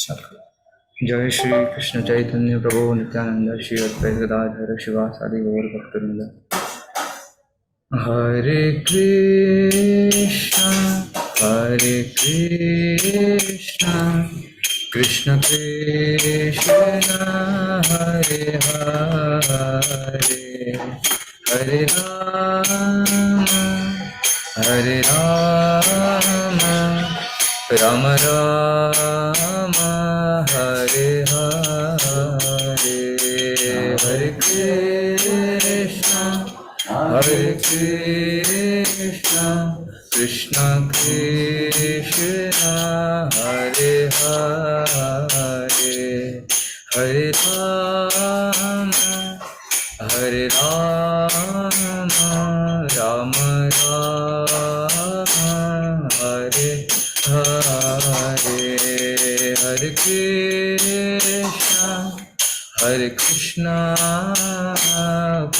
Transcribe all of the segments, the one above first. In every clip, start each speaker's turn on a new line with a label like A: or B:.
A: जय श्री कृष्ण चैतन्य प्रभु नित्यानंद श्री अद्वैत गदाधर शिवासादि गौर भक्तवृंद। हरे Krishna Krishna Krishna Hare Hare Hare Ram Ram Ram Hare Hare Hare Krishna Krishna Krishna Hare Hare Hare Ram Ram Ram Hare Hare Hare Krishna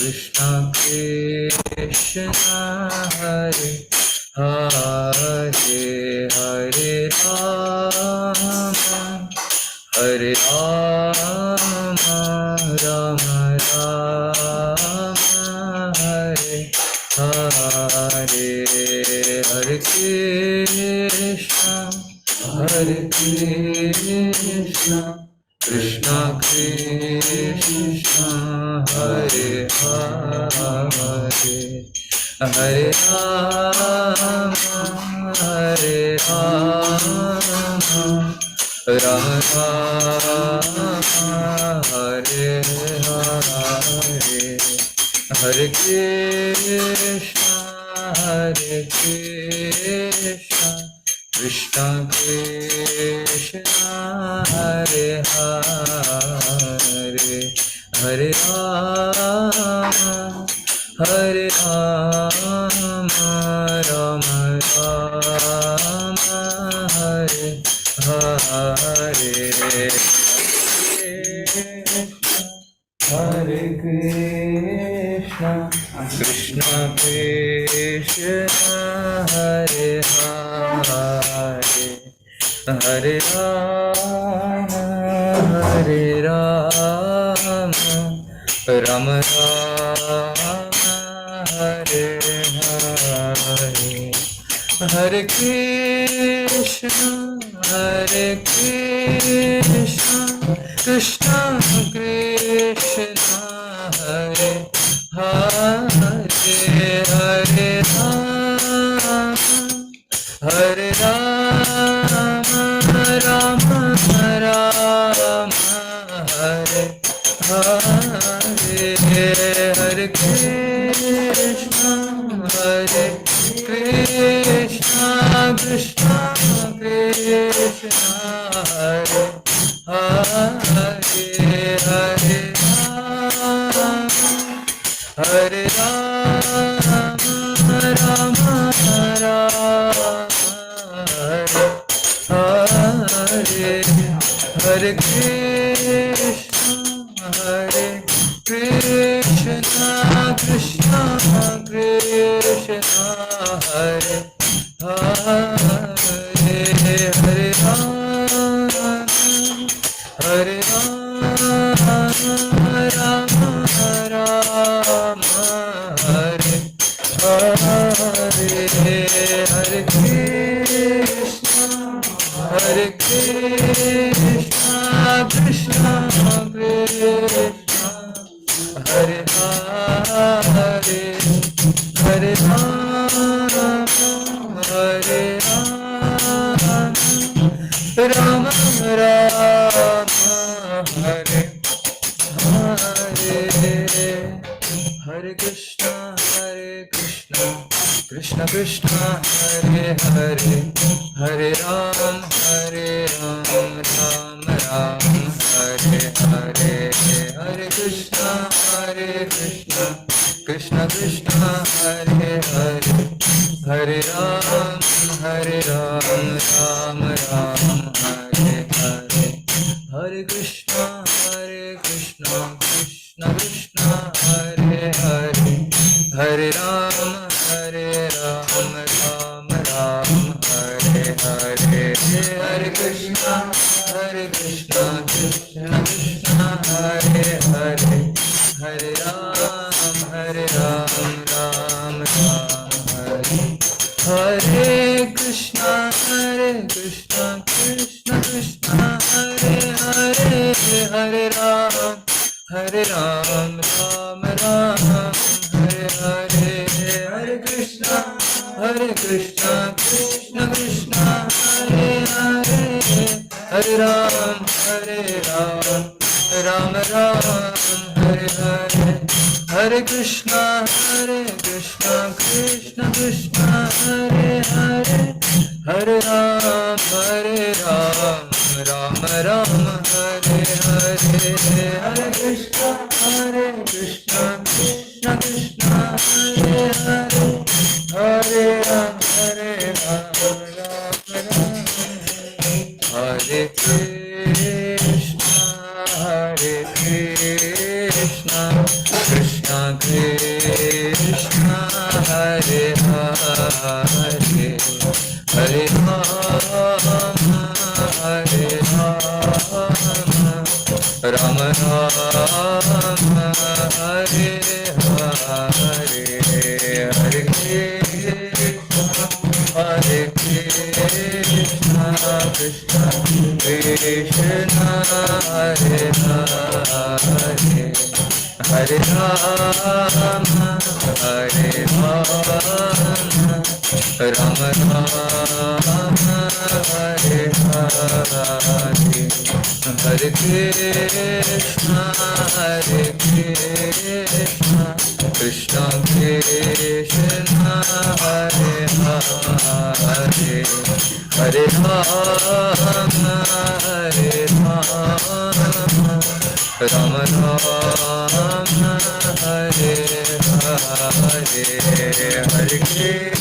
A: Krishna Krishna Hare Hare Hare Ram Ram Ram Hare Hare Hare Krishna Krishna Krishna Hare Hare Hare Ram Ram Ram Hare Hare Hare Krishna Krishna Krishna Hare Hare Hare Ram Ram Ram Hare Hare Hare Krishna Krishna Krishna Hare Hare Hare Ram Ram Ram Hare Hare Hare Krishna Krishna Krishna Hare Hare Hare Ram Ram Ram Hare Hare Hare Krishna Krishna Krishna Hare Hare Hare Ram Ram Ram Hare Hare Hare Krishna Krishna Krishna Hare Hare Hare Ram Ram Ram Hare Hare Hare Krishna Krishna Krishna Hare Hare Hare Ram Ram Ram Hare Hare Hare Krishna Krishna Krishna Hare Hare Hare Ram Ram Ram Hare Hare Hare Krishna Krishna Krishna Hare Hare Hare Ram Ram Ram Hare Hare Hare Krishna Krishna Krishna Hare Hare Hare Ram Ram Ram Hare Hare Hare Krishna Krishna Krishna Krishna Hare Hare Hare Ram Ram Hare Hare Krishna Krishna Krishna Hare Hare Hare Ram Ram Hare Hare Hare Krishna Krishna Krishna Hare Hare Hare Ram Ram Hare Hare Hare Krishna Krishna Krishna Hare Hare Hare Ram Ram Hare Hare Hare Krishna Krishna Krishna Hare Hare Hare Ram Hare Krishna Krishna Krishna Hare Hare Hare Ram Ram Hare Hare Hare Krishna Krishna Krishna Hare Hare Hare Ram Ram Hare Hare Hare Krishna Krishna Krishna Hare Hare Hare Ram Ram Hare Hare Hare Krishna Krishna Hare Hare Hare Hare Ram Ram Hare Hare Hare Krishna Krishna Krishna Hare Hare Hare Ram Ram Hare Hare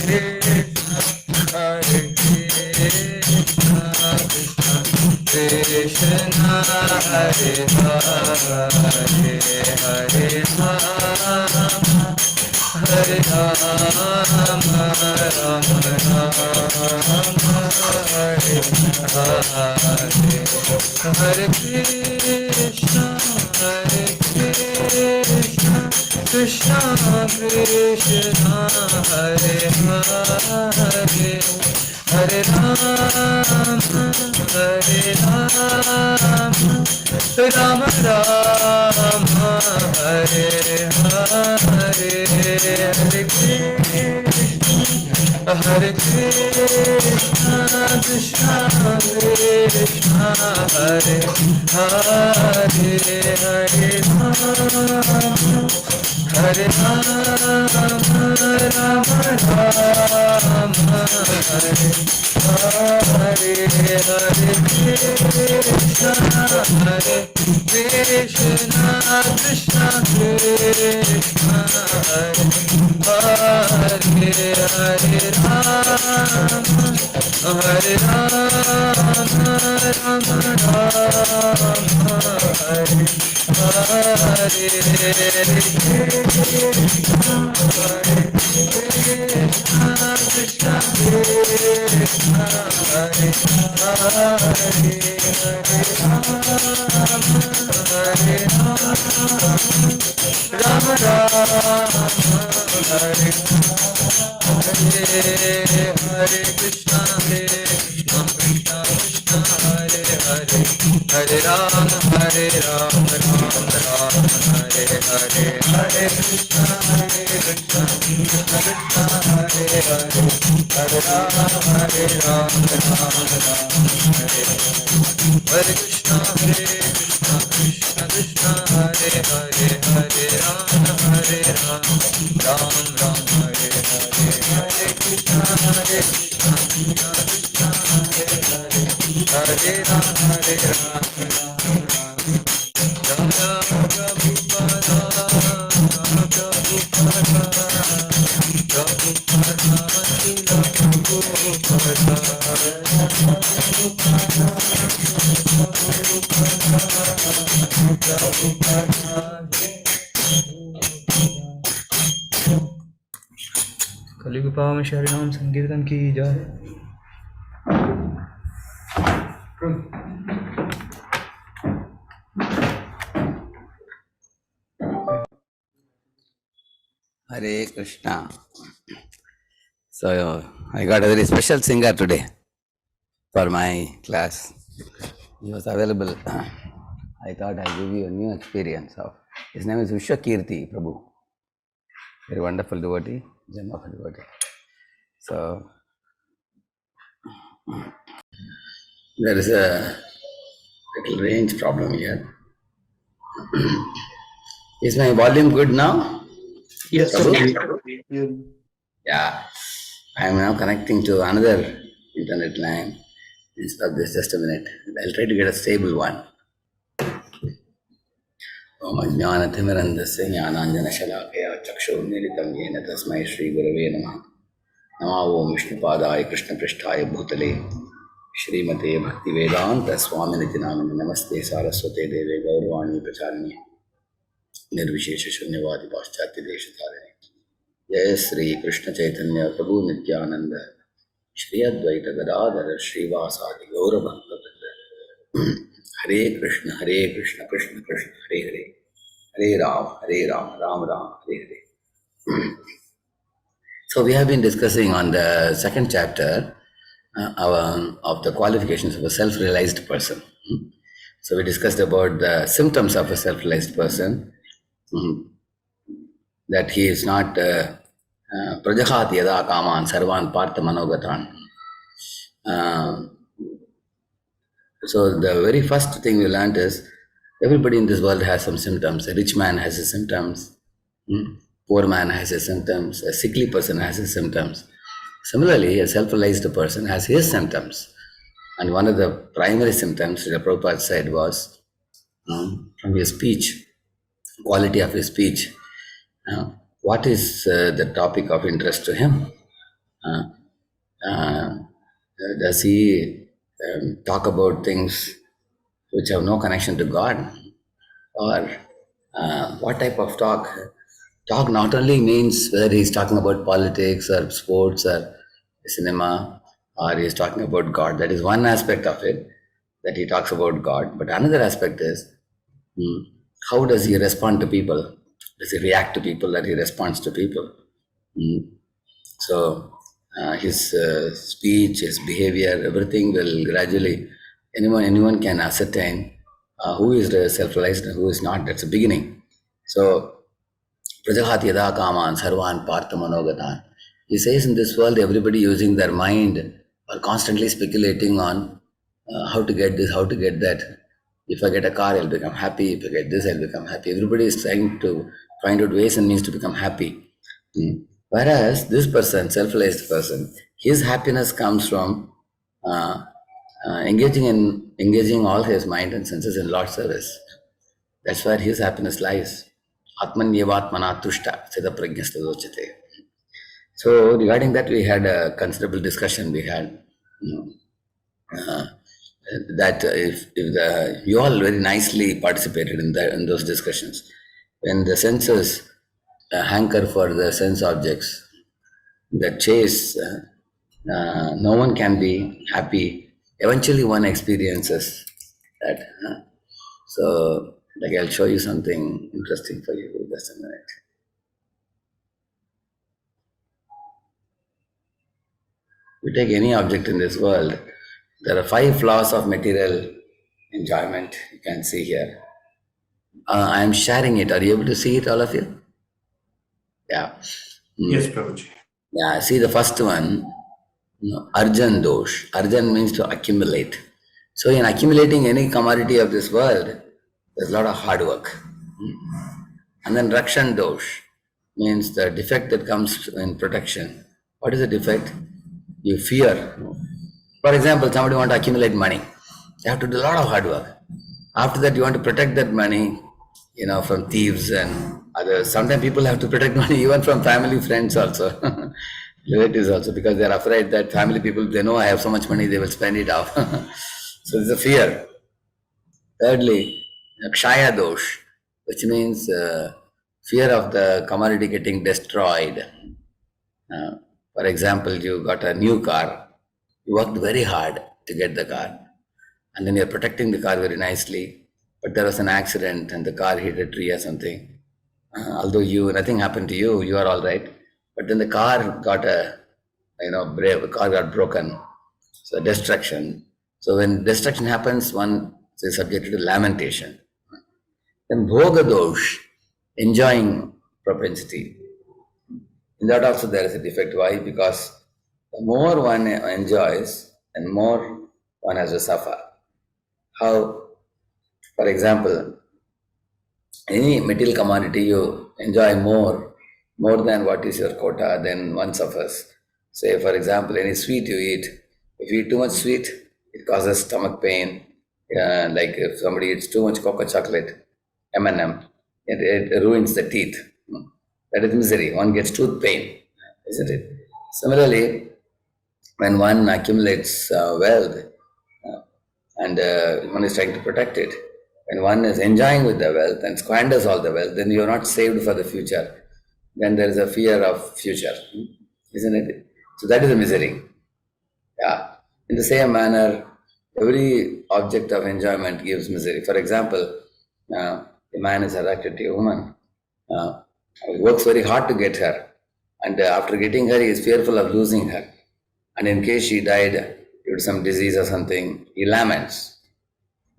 A: Hare Krishna Krishna Krishna Hare Hare Hare Hare Ram Hare Hare Hare Krishna Krishna Krishna Krishna Hare Hare Hare Ram Hare Ram Hare Hare Krishna Krishna Krishna Hare Hare Hare Ram Ram Hare Hare Hare Krishna Krishna Krishna Hare Hare Hare Ram Ram Hare Hare Krishna Krishna Krishna Hare Hare Hare Ram Ram Hare Hare Hare Krishna Krishna Krishna Hare Hare Hare Ram कलियुग में श्री नाम संकीर्तन की जय।
B: Hare Krishna. So I got a very special singer today for my class. He was available. I thought I'll give you a new experience of. His name is Vishwakirti Prabhu. Very wonderful devotee, gem of a devotee. So there is a little range problem here. Is my volume good now?
A: Yes,
B: Prabhu?
A: you.
B: Yeah. I am now connecting to another internet line. Instead of this, just a minute. I'll try to get a stable one. ओम अज्ञानतिमिरन्धस्य ज्ञानाञ्जनशलाकया चक्षुर्मीलितं येन तस्मै श्रीगुरवे नमः। नमो ओं विष्णुपादाय कृष्णपृष्ठाय भूतले श्रीमते भक्तिवेदान्तस्वामिनिति नामिने नमस्ते सारस्वते देवे गौरवाणी प्रचारिणे निर्विशेषशून्यवादि पाश्चात्यदेशतारिणे। जय श्री कृष्ण चैतन्य प्रभु नित्यानंद श्री अद्वैत गदाधर श्रीवासादि गौरभक्तवृंद। हरे कृष्ण कृष्ण कृष्ण हरे हरे, हरे Ram Ram Ram Hare Hare. So we have been discussing on the second chapter of the qualifications of a self-realized person. So we discussed about the symptoms of a self-realized person, that he is not prajahati yada kaman sarvan partha manogatan. So the very first thing we learned is everybody in this world has some symptoms. A rich man has his symptoms, poor man has his symptoms, a sickly person has his symptoms. Similarly, a self-realized person has his symptoms. And one of the primary symptoms that Prabhupada said was from his speech, quality of his speech. What is the topic of interest to him? Uh, uh, does he talk about things which have no connection to God? Or what type of talk? Talk not only means whether he's talking about politics or sports or cinema, or he's talking about God. That is one aspect of it, that he talks about God. But another aspect is how does he respond to people? Does he react to people, or he responds to people? So his speech, his behavior, everything will gradually, anyone can ascertain who is self-realized and who is not. That's the beginning. So Prajahati yada kaman sarvan partha manogatan. He says in this world, everybody using their mind are constantly speculating on how to get this, how to get that. If I get a car, I'll become happy. If I get this, I'll become happy. Everybody is trying to find out ways and means to become happy. Whereas this person, self-realized person, his happiness comes from uh, engaging all his mind and senses in Lord's service. That's where his happiness lies. Atmanyevatmana tushta siddha prajnastadochate. So regarding that, we had a considerable discussion. We had uh, that if you all very nicely participated in those discussions. When the senses hanker for the sense objects, the chase, no one can be happy. Eventually, one experiences that. So, like, I'll show you something interesting for you. Just a minute. You take any object in this world, there are 5 laws of material enjoyment. You can see here. I am sharing it. Are you able to see it, all of you? Yeah.
A: Yes, Prabhuji.
B: Yeah. See the first one. Arjan dosh. Arjan means to accumulate. So in accumulating any commodity of this world, there's a lot of hard work. And then Rakshan dosh means the defect that comes in protection. What is the defect? You fear. For example, somebody want to accumulate money. You have to do a lot of hard work. After that, you want to protect that money, from thieves and others. Sometimes people have to protect money even from family, friends also, relatives also, because they are afraid that family people, they know I have so much money, they will spend it off. So there's a fear. Thirdly, Kshaya dosh, which means fear of the commodity getting destroyed. For example, you got a new car, you worked very hard to get the car, and then you're protecting the car very nicely, but there was an accident and the car hit a tree or something. Although nothing happened to you, you are all right. But then the car got car got broken. So destruction. So when destruction happens, one is subjected to lamentation. Then bhoga dosh, enjoying propensity. In that also there is a defect. Why? Because the more one enjoys, and more one has to suffer. How? For example, any material commodity you enjoy more than what is your quota, then one suffers. Say, for example, any sweet you eat, if you eat too much sweet, it causes stomach pain. Like if somebody eats too much cocoa chocolate, M&M, it ruins the teeth. That is misery. One gets tooth pain, isn't it? Similarly, when one accumulates wealth, and one is trying to protect it. When one is enjoying with the wealth and squanders all the wealth, then you are not saved for the future. Then there is a fear of future, isn't it? So that is a misery. Yeah. In the same manner, every object of enjoyment gives misery. For example, a man is attracted to a woman. He works very hard to get her. And after getting her, he is fearful of losing her. And in case she died due to some disease or something, he laments.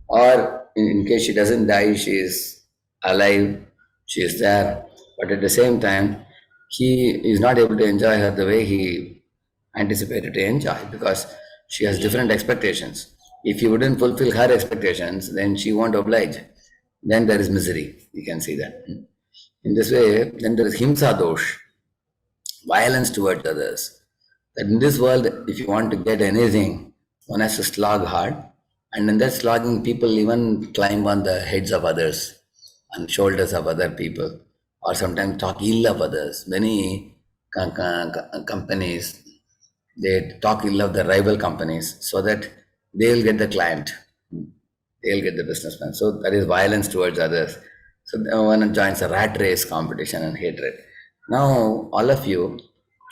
B: Or in case she doesn't die, she is alive, she is there. But at the same time, he is not able to enjoy her the way he anticipated to enjoy because she has different expectations. If he wouldn't fulfill her expectations, then she won't oblige. Then there is misery. You can see that. In this way, then there is himsa dosh, violence towards others. That in this world, if you want to get anything, one has to slog hard. And in that slogging, people even climb on the heads of others, on shoulders of other people, or sometimes talk ill of others. Many companies, they talk ill of the rival companies so that they'll get the client, they'll get the businessman. So that is violence towards others. So one joins a rat race, competition, and hatred. Now, all of you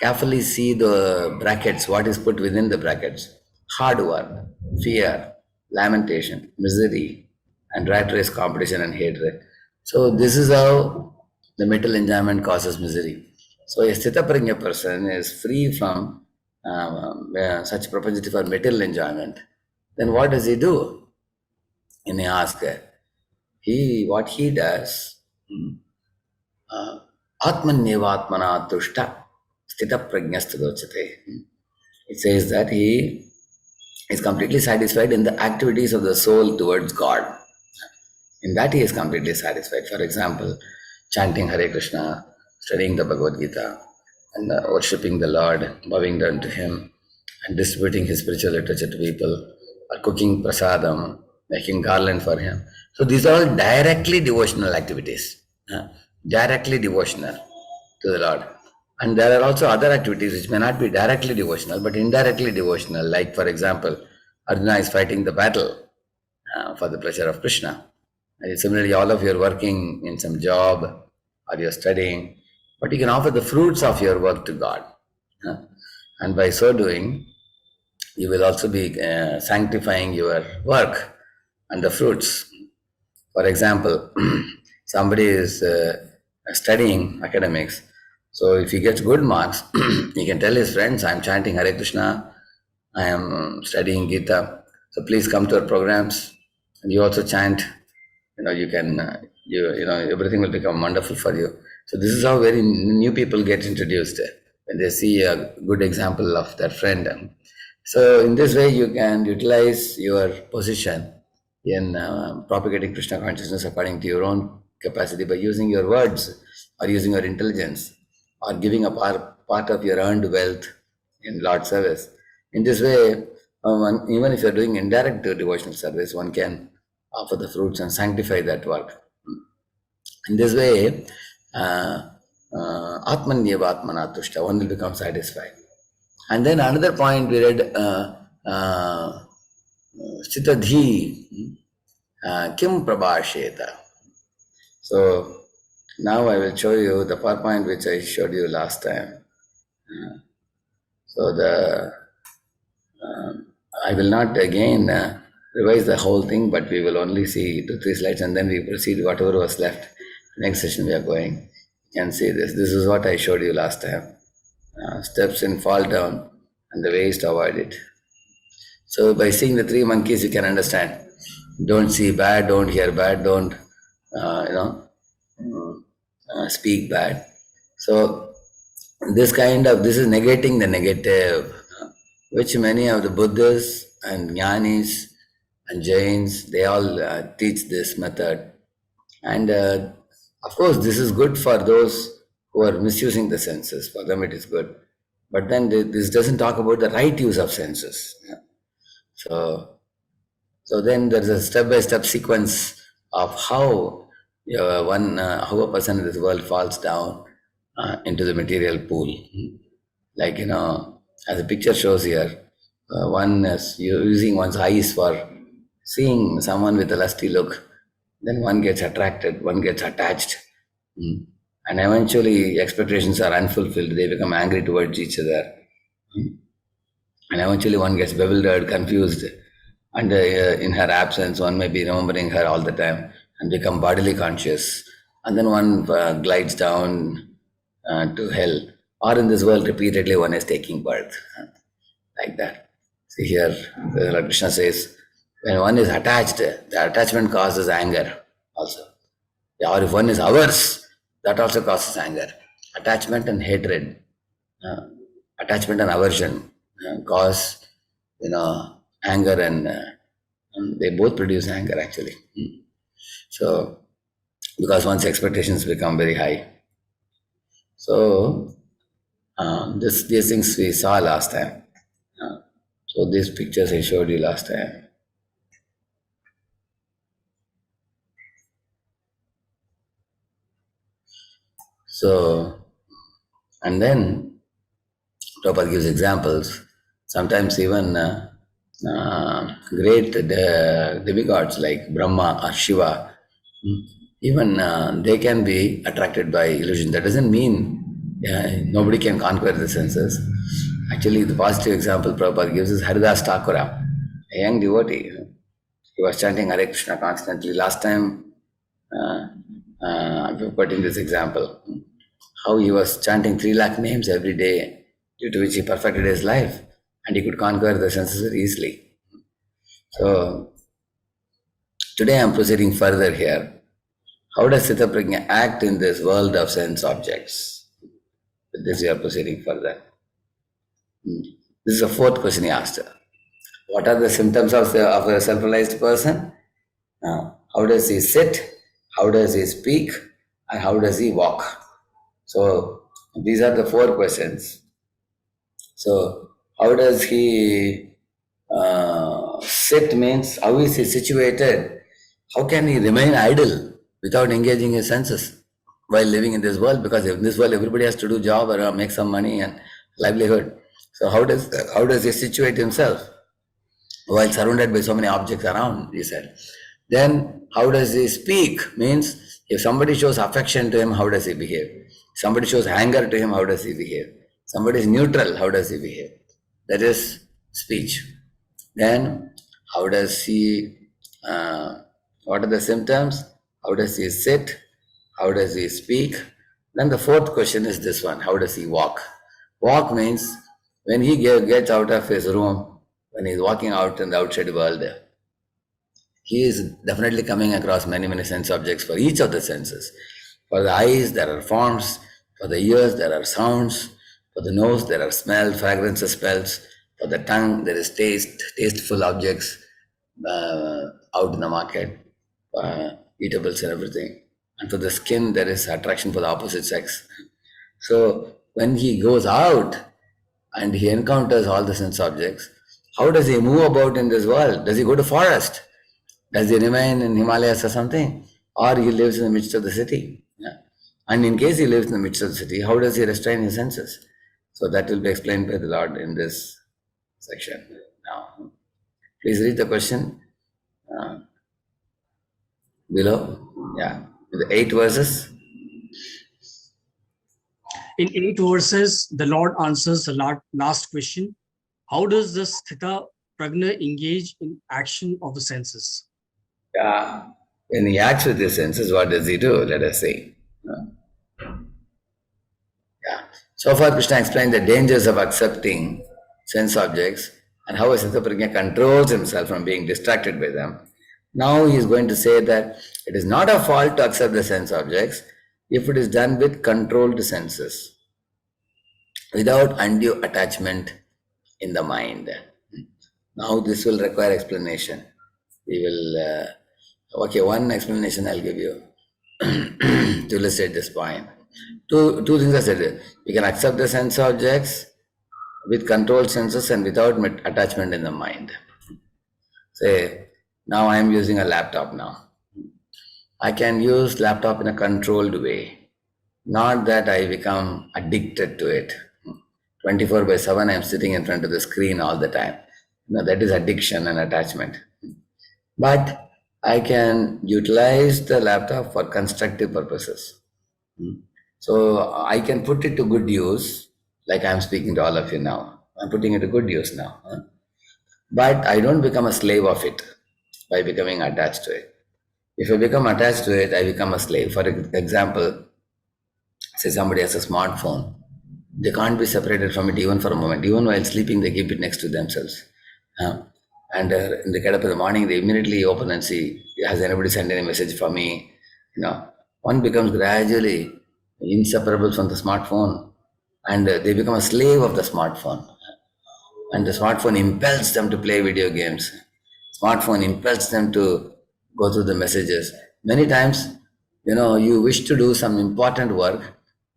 B: carefully see the brackets, what is put within the brackets. Hard work, fear, lamentation, misery, and rat race, competition, and hatred. So this is how the material enjoyment causes misery. So a sthitaprajna person is free from such propensity for material enjoyment. Then what does he do? And he asks, what he does, Atmanyevatmana tushta sthita prajnastadochate. It says that he is completely satisfied in the activities of the soul towards God. In that he is completely satisfied. For example, chanting Hare Krishna, studying the Bhagavad Gita, and worshipping the Lord, bowing down to Him, and distributing His spiritual literature to people, or cooking prasadam, making garland for Him. So these are all directly devotional activities, directly devotional to the Lord. And there are also other activities which may not be directly devotional, but indirectly devotional. Like, for example, Arjuna is fighting the battle for the pleasure of Krishna. And similarly, all of you are working in some job or you're studying, but you can offer the fruits of your work to God. And by so doing, you will also be sanctifying your work and the fruits. For example, somebody is studying academics. So if he gets good marks, he can tell his friends, I'm chanting Hare Krishna, I am studying Gita. So please come to our programs. And you also chant. You can, everything will become wonderful for you. So this is how very new people get introduced when they see a good example of their friend. So in this way, you can utilize your position in propagating Krishna consciousness according to your own capacity by using your words or using your intelligence or giving a part of your earned wealth in Lord service. In this way, even if you're doing indirect devotional service, one can offer the fruits and sanctify that work. In this way, Atmanyeva Atmana Tushta, one will become satisfied. And then another point we read, Sthitadhi Kim Prabhasheta. So now I will show you the PowerPoint which I showed you last time. So I will not again revise the whole thing, but we will only see 2-3 slides and then we proceed whatever was left. Next session we are going. can see this. This is what I showed you last time. Steps in, fall down, and the ways to avoid it. So by seeing the three monkeys, you can understand. Don't see bad, don't hear bad, don't uh, you know speak bad. So this is negating the negative, which many of the Buddhists and Jnanis and Jains, they all teach this method. And of course, this is good for those who are misusing the senses. For them, it is good. But then this doesn't talk about the right use of senses. Yeah. So then there's a step-by-step sequence of how how a person in this world falls down into the material pool. Like, as the picture shows here, one is using one's eyes for seeing someone with a lusty look. Then one gets attracted, one gets attached. Mm. And eventually expectations are unfulfilled. They become angry towards each other. And eventually one gets bewildered, confused. And in her absence, one may be remembering her all the time and become bodily conscious. And then one glides down to hell. Or in this world, repeatedly one is taking birth. Like that. See here, Lord Krishna says, when one is attached, the attachment causes anger also. Or if one is averse, that also causes anger. Attachment and hatred, attachment and aversion cause, anger and they both produce anger actually. So, because one's expectations become very high. So, these things we saw last time. So these pictures I showed you last time. So, and then Prabhupada gives examples. Sometimes even great demigods like Brahma or Shiva, even they can be attracted by illusion. That doesn't mean nobody can conquer the senses. Actually, the positive example Prabhupada gives is Haridas Thakura, a young devotee. He was chanting Hare Krishna constantly. Last time, I'm putting this example, how he was chanting 3 lakh names every day, due to which he perfected his life and he could conquer the senses very easily. So, today I'm proceeding further here. How does Sthitaprajna act in this world of sense objects? With this, we are proceeding further. This is the fourth question he asked. What are the symptoms of a self-realized person? How does he sit? How does he speak? And how does he walk? So, these are the 4 questions. So, how does he sit means how is he situated? How can he remain idle without engaging his senses while living in this world? Because in this world, everybody has to do job or make some money and livelihood. So how does he situate himself while surrounded by so many objects around? He said. Then how does he speak? Means if somebody shows affection to him, how does he behave? Somebody shows anger to him, how does he behave? Somebody is neutral, how does he behave? That is speech. Then how does he? What are the symptoms? How does he sit? How does he speak? Then the 4th question is this one: how does he walk? Walk means when he gets out of his room, when he's walking out in the outside world, he is definitely coming across many, many sense objects for each of the senses. For the eyes, there are forms. For the ears, there are sounds. For the nose, there are smell, fragrances, smells. For the tongue, there is tasteful objects out in the market, eatables and everything. And for the skin, there is attraction for the opposite sex. So when he goes out and he encounters all the sense objects, how does he move about in this world? Does he go to forest? Does he remain in Himalayas or something? Or he lives in the midst of the city? Yeah. And in case he lives in the midst of the city, how does he restrain his senses? So that will be explained by the Lord in this section. Now, please read the question below. Yeah, the 8 verses.
C: In 8 verses, the Lord answers the last question. How does the Sthita Prajna engage in action of the senses?
B: When he acts with his senses, what does he do? Let us see. Yeah. So far, Krishna explained the dangers of accepting sense objects and how a Sthita controls himself from being distracted by them. Now he is going to say that it is not a fault to accept the sense objects if it is done with controlled senses, without undue attachment in the mind. Now this will require explanation. We will, okay, one explanation I'll give you to illustrate this point. Two things are said. You can accept the sense objects with controlled senses and without attachment in the mind. Say, now I am using a laptop now. I can use laptop in a controlled way. Not that I become addicted to it. 24/7 I am sitting in front of the screen all the time. No, that is addiction and attachment. But I can utilize the laptop for constructive purposes. So I can put it to good use, like I'm speaking to all of you now. I'm putting it to good use now. But I don't become a slave of it by becoming attached to it. If I become attached to it, I become a slave. For example, say somebody has a smartphone. They can't be separated from it even for a moment. Even while sleeping, they keep it next to themselves. And when they get up in the morning, they immediately open and see, has anybody sent any message for me? One becomes gradually inseparable from the smartphone, and they become a slave of the smartphone. And the smartphone impels them to play video games. Smartphone impels them to go through the messages. Many times, you wish to do some important work,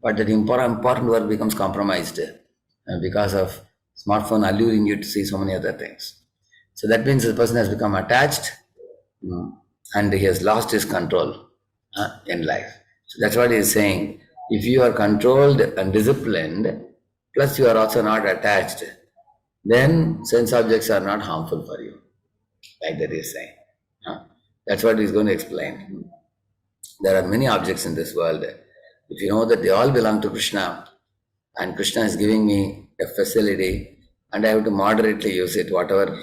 B: but that important work becomes compromised because of smartphone alluring you to see so many other things. So that means the person has become attached and he has lost his control in life. So that's what he is saying. If you are controlled and disciplined, plus you are also not attached, then sense objects are not harmful for you. Like that he is saying. That's what he's going to explain. There are many objects in this world. If you know that they all belong to Krishna, and Krishna is giving me a facility, and I have to moderately use it, whatever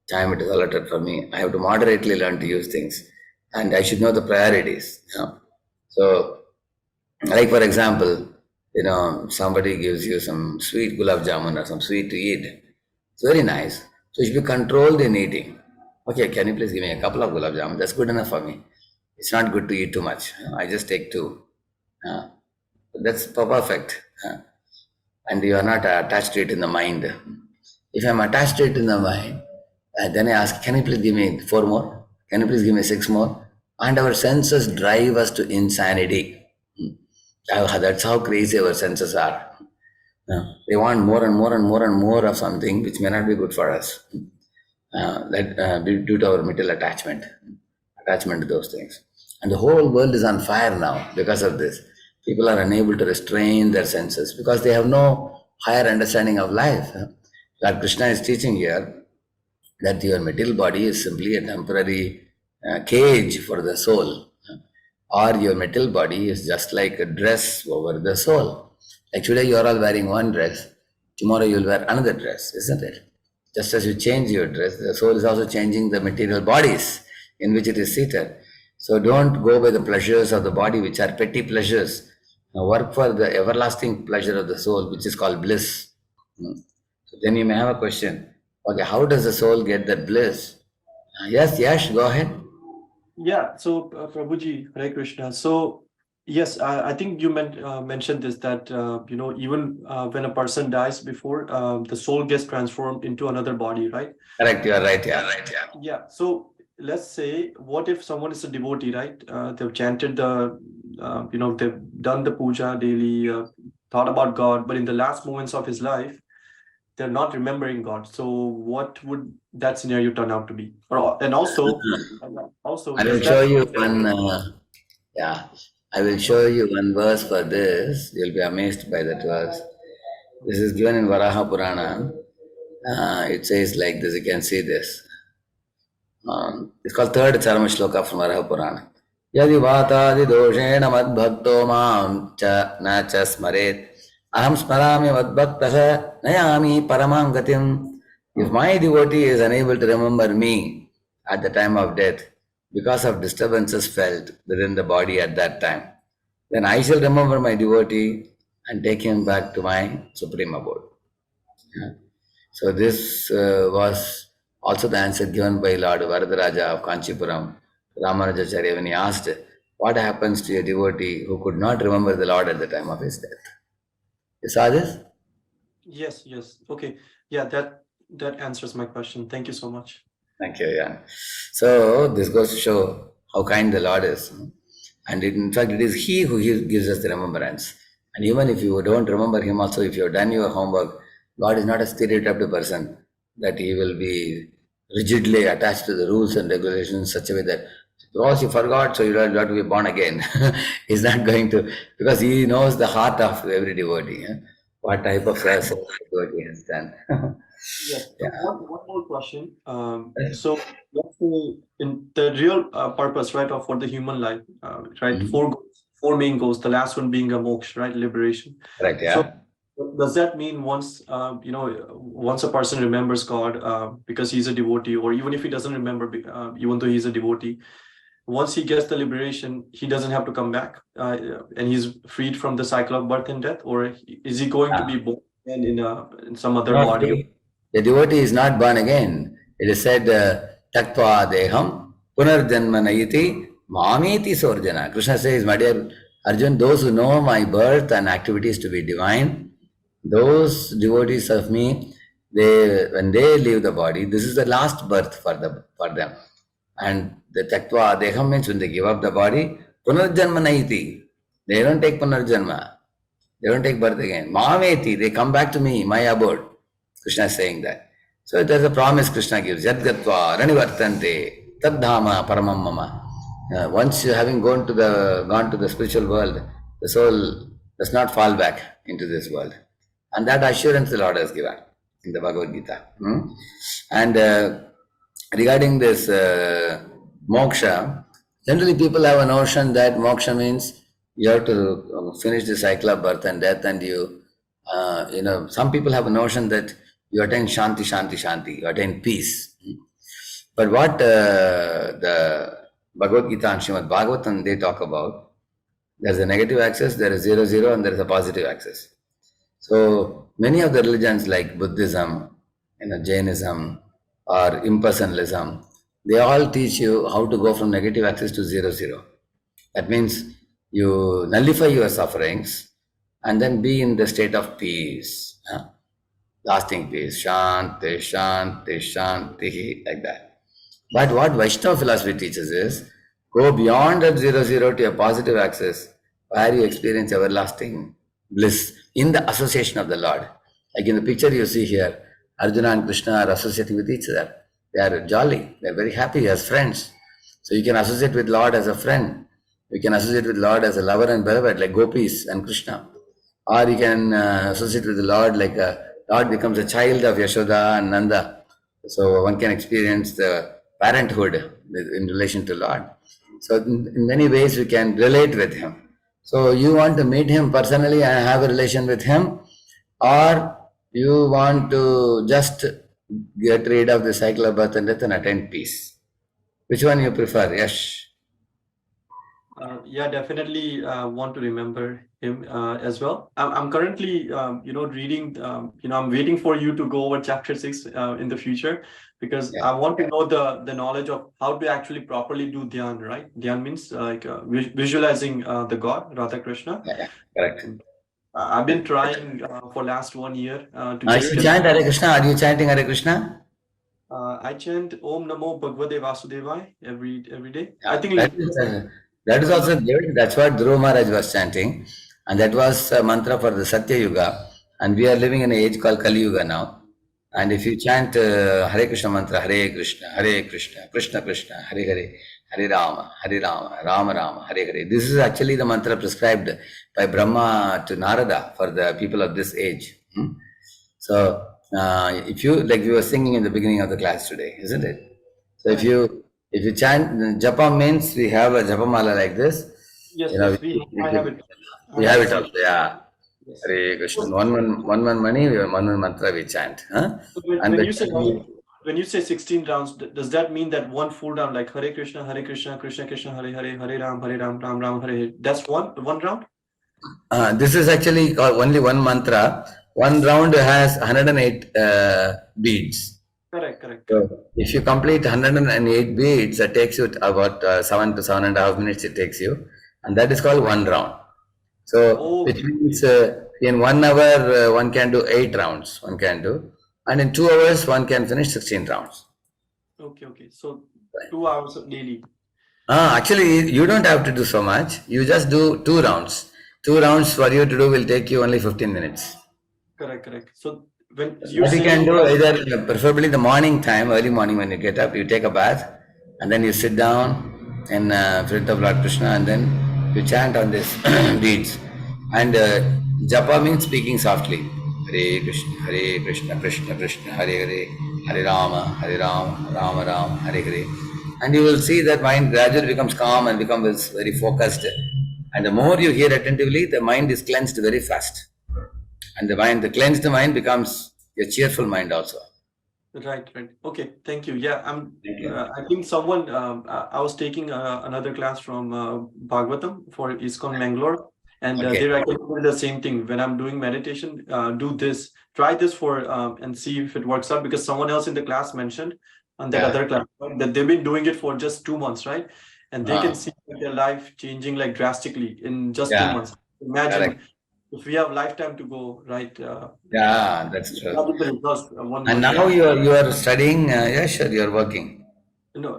B: time it is allotted for me, I have to moderately learn to use things, and I should know the priorities. So, like for example, somebody gives you some sweet gulab jamun or some sweet to eat. It's very nice. So you should be controlled in eating. Okay, can you please give me a couple of gulab jamun? That's good enough for me. It's not good to eat too much. I just take two. That's perfect. And you are not attached to it in the mind. If I'm attached to it in the mind, then I ask, can you please give me 4 more? Can you please give me 6 more? And our senses drive us to insanity. That's how crazy our senses are. They want more and more and more and more of something which may not be good for us. Due to our mental attachment to those things. And the whole world is on fire now because of this. People are unable to restrain their senses because they have no higher understanding of life. That Krishna is teaching here that your material body is simply a temporary cage for the soul, or your material body is just like a dress over the soul. Like today you are all wearing one dress, tomorrow you will wear another dress, isn't it? Just as you change your dress, the soul is also changing the material bodies in which it is seated. So don't go by the pleasures of the body, which are petty pleasures. Now work for the everlasting pleasure of the soul, which is called bliss. So then you may have a question. Okay, how does the soul get that bliss? Yes, Yash, go ahead.
D: Yeah, so Prabhuji, Hare Krishna. So yes, I think you mentioned this, that even when a person dies before, the soul gets transformed into another body, right?
B: Correct, you are right.
D: Yeah. So let's say, what if someone is a devotee, right? They've chanted they've done the puja daily, thought about God, but in the last moments of his life, they're not remembering God. So what would that scenario turn out to be? And also,
B: I will show you one. I will show you one verse for this. You'll be amazed by that verse. This is given in Varaha Purana. It says like this. You can see this. It's called third Charma Shloka from Varaha Purana. Yadi Vatadi Doshena Madbhakto Mam Cha Na Cha Smaret Aham Smarami Madbhaktaha Nayami Paramam Gatim. If my devotee is unable to remember me at the time of death because of disturbances felt within the body at that time, then I shall remember my devotee and take him back to my supreme abode. Yeah. So this was also the answer given by Lord Varadaraja of Kanchipuram, Ramanujacharya, when he asked, what happens to a devotee who could not remember the Lord at the time of his death? You saw this?
D: Yes, yes. Okay. Yeah, that answers my question. Thank you so much.
B: Thank you, yeah. So this goes to show how kind the Lord is. And in fact, it is He who gives us the remembrance. And even if you don't remember Him also, if you have done your homework, God is not a stereotyped person that He will be rigidly attached to the rules and regulations in such a way that because you forgot, so you have to be born again. He's not going to, because He knows the heart of every devotee. What type of service devotee has done.
D: Yes.
B: Yeah.
D: One more question. So let's say in the real purpose, right, of for the human life, right,
B: Mhm.
D: four main goals. The last one being a moksha, right, liberation.
B: Correct, yeah.
D: So does that mean once once a person remembers God because he's a devotee, or even if he doesn't remember, even though he's a devotee, once he gets the liberation, he doesn't have to come back, and he's freed from the cycle of birth and death, or is he going to be born again in some other
B: No,
D: body?
B: the devotee is not born again. It is said, Taktva deham punarjanmanayiti mamiti sorjana. Krishna says, my dear Arjun, those who know my birth and activities to be divine, those devotees of me, when they leave the body, this is the last birth for them. And the Taktva deham means when they give up the body, punarjanmanayiti. They don't take punarjanma. They don't take birth again. Mameti, they come back to me, my abode. Krishna is saying that. So there's a promise Krishna gives. Yadgatva ranivartante tadhama paramam mama. Once you having gone to the spiritual world, the soul does not fall back into this world. And that assurance the Lord has given in the Bhagavad Gita. And regarding this moksha, generally people have a notion that moksha means you have to finish the cycle of birth and death, and some people have a notion that you attain shanti, shanti, shanti, you attain peace. But what the Bhagavad Gita and Srimad Bhagavatam, they talk about, there's a negative axis, there is 0, 0, and there is a positive axis. So many of the religions like Buddhism, Jainism, or impersonalism, they all teach you how to go from negative axis to 0, 0. That means you nullify your sufferings and then be in the state of peace, lasting peace, shanti, shanti, shanti, like that. But what Vaishnava philosophy teaches is go beyond that 0, 0 to a positive axis where you experience everlasting bliss in the association of the Lord. Like in the picture you see here, Arjuna and Krishna are associating with each other. They are jolly, they are very happy as friends. So you can associate with Lord as a friend. You can associate with Lord as a lover and beloved, like gopis and Krishna. Or you can associate with the Lord like Lord becomes a child of Yashoda and Nanda. So one can experience the parenthood in relation to Lord. So in many ways we can relate with Him. So you want to meet Him personally and have a relation with Him, or you want to just get rid of the cycle of birth and death and attain peace. Which one you prefer? Yes.
D: Yeah, definitely want to remember him as well. I'm currently, reading, I'm waiting for you to go over chapter 6 in the future, because I want to know the knowledge of how to actually properly do dhyan, right? Dhyan means like visualizing the God, Radha Krishna.
B: Yeah, correct.
D: I've been trying for last 1 year to
B: You chant Hare Krishna? Are you chanting Hare Krishna?
D: I chant Om Namo Bhagavate Vasudevaya every day.
B: Yeah,
D: I think
B: that is also good. That's what Dhruva Maharaj was chanting. And that was a mantra for the Satya Yuga. And we are living in an age called Kali Yuga now. And if you chant Hare Krishna mantra, Hare Krishna, Krishna Krishna, Hare Hare, Hare Rama, Rama Rama, Hare Hare. This is actually the mantra prescribed by Brahma to Narada for the people of this age. So if you, like we were singing in the beginning of the class today, isn't it? So if you chant, japa means we have a japamala like this.
D: Yes,
B: I
D: have it.
B: We have it also, yeah.
D: Yes.
B: Hare Krishna. One money, one mantra we chant. Huh?
D: So when you say 16 rounds, does that mean that one full round, like Hare Krishna, Krishna Krishna, Hare Hare, Hare Ram, Ram Ram, Hare Hare, that's one round?
B: This is actually only one mantra. One round has 108 beads.
D: Correct.
B: So if you complete 108 beads, that takes you about 7 to 7.5 minutes. It takes you, and that is called one round. So which
D: Okay.
B: means in 1 hour one can do 8 rounds. One can do, and in 2 hours one can finish 16 rounds.
D: Okay. So 2 hours daily.
B: Actually, you don't have to do so much. You just do 2 rounds. 2 rounds for you to do will take you only 15 minutes.
D: Correct. So when you're
B: What you can
D: saying
B: do
D: that,
B: either preferably the morning time, early morning when you get up, you take a bath and then you sit down in front of Lord Krishna and then you chant on this beads. And japa means speaking softly. Hare Krishna, Krishna Krishna, Hare Hare, Hare Rama, Rama Rama, Hare Hare. And you will see that mind gradually becomes calm and becomes very focused. And the more you hear attentively, the mind is cleansed very fast. And the cleansed mind becomes a cheerful mind also.
D: right. Okay, thank you. Yeah,
B: Thank you.
D: I think someone, I was taking another class from Bhagavatam for ISKCON Mangalore, and
B: Okay.
D: they recommended the same thing. When I'm doing meditation, do this, try this for, and see if it works out, because someone else in the class mentioned on that
B: Yeah.
D: other class, right, that they've been doing it for just 2 months, right? And they can see their life changing like drastically in just 2 months. Imagine
B: Correct.
D: if we have lifetime to go, right?
B: Yeah, that's true.
D: Imagine the results 1
B: And
D: month.
B: now
D: Yeah.
B: you are studying. Yeah, sure, you are working.
D: No,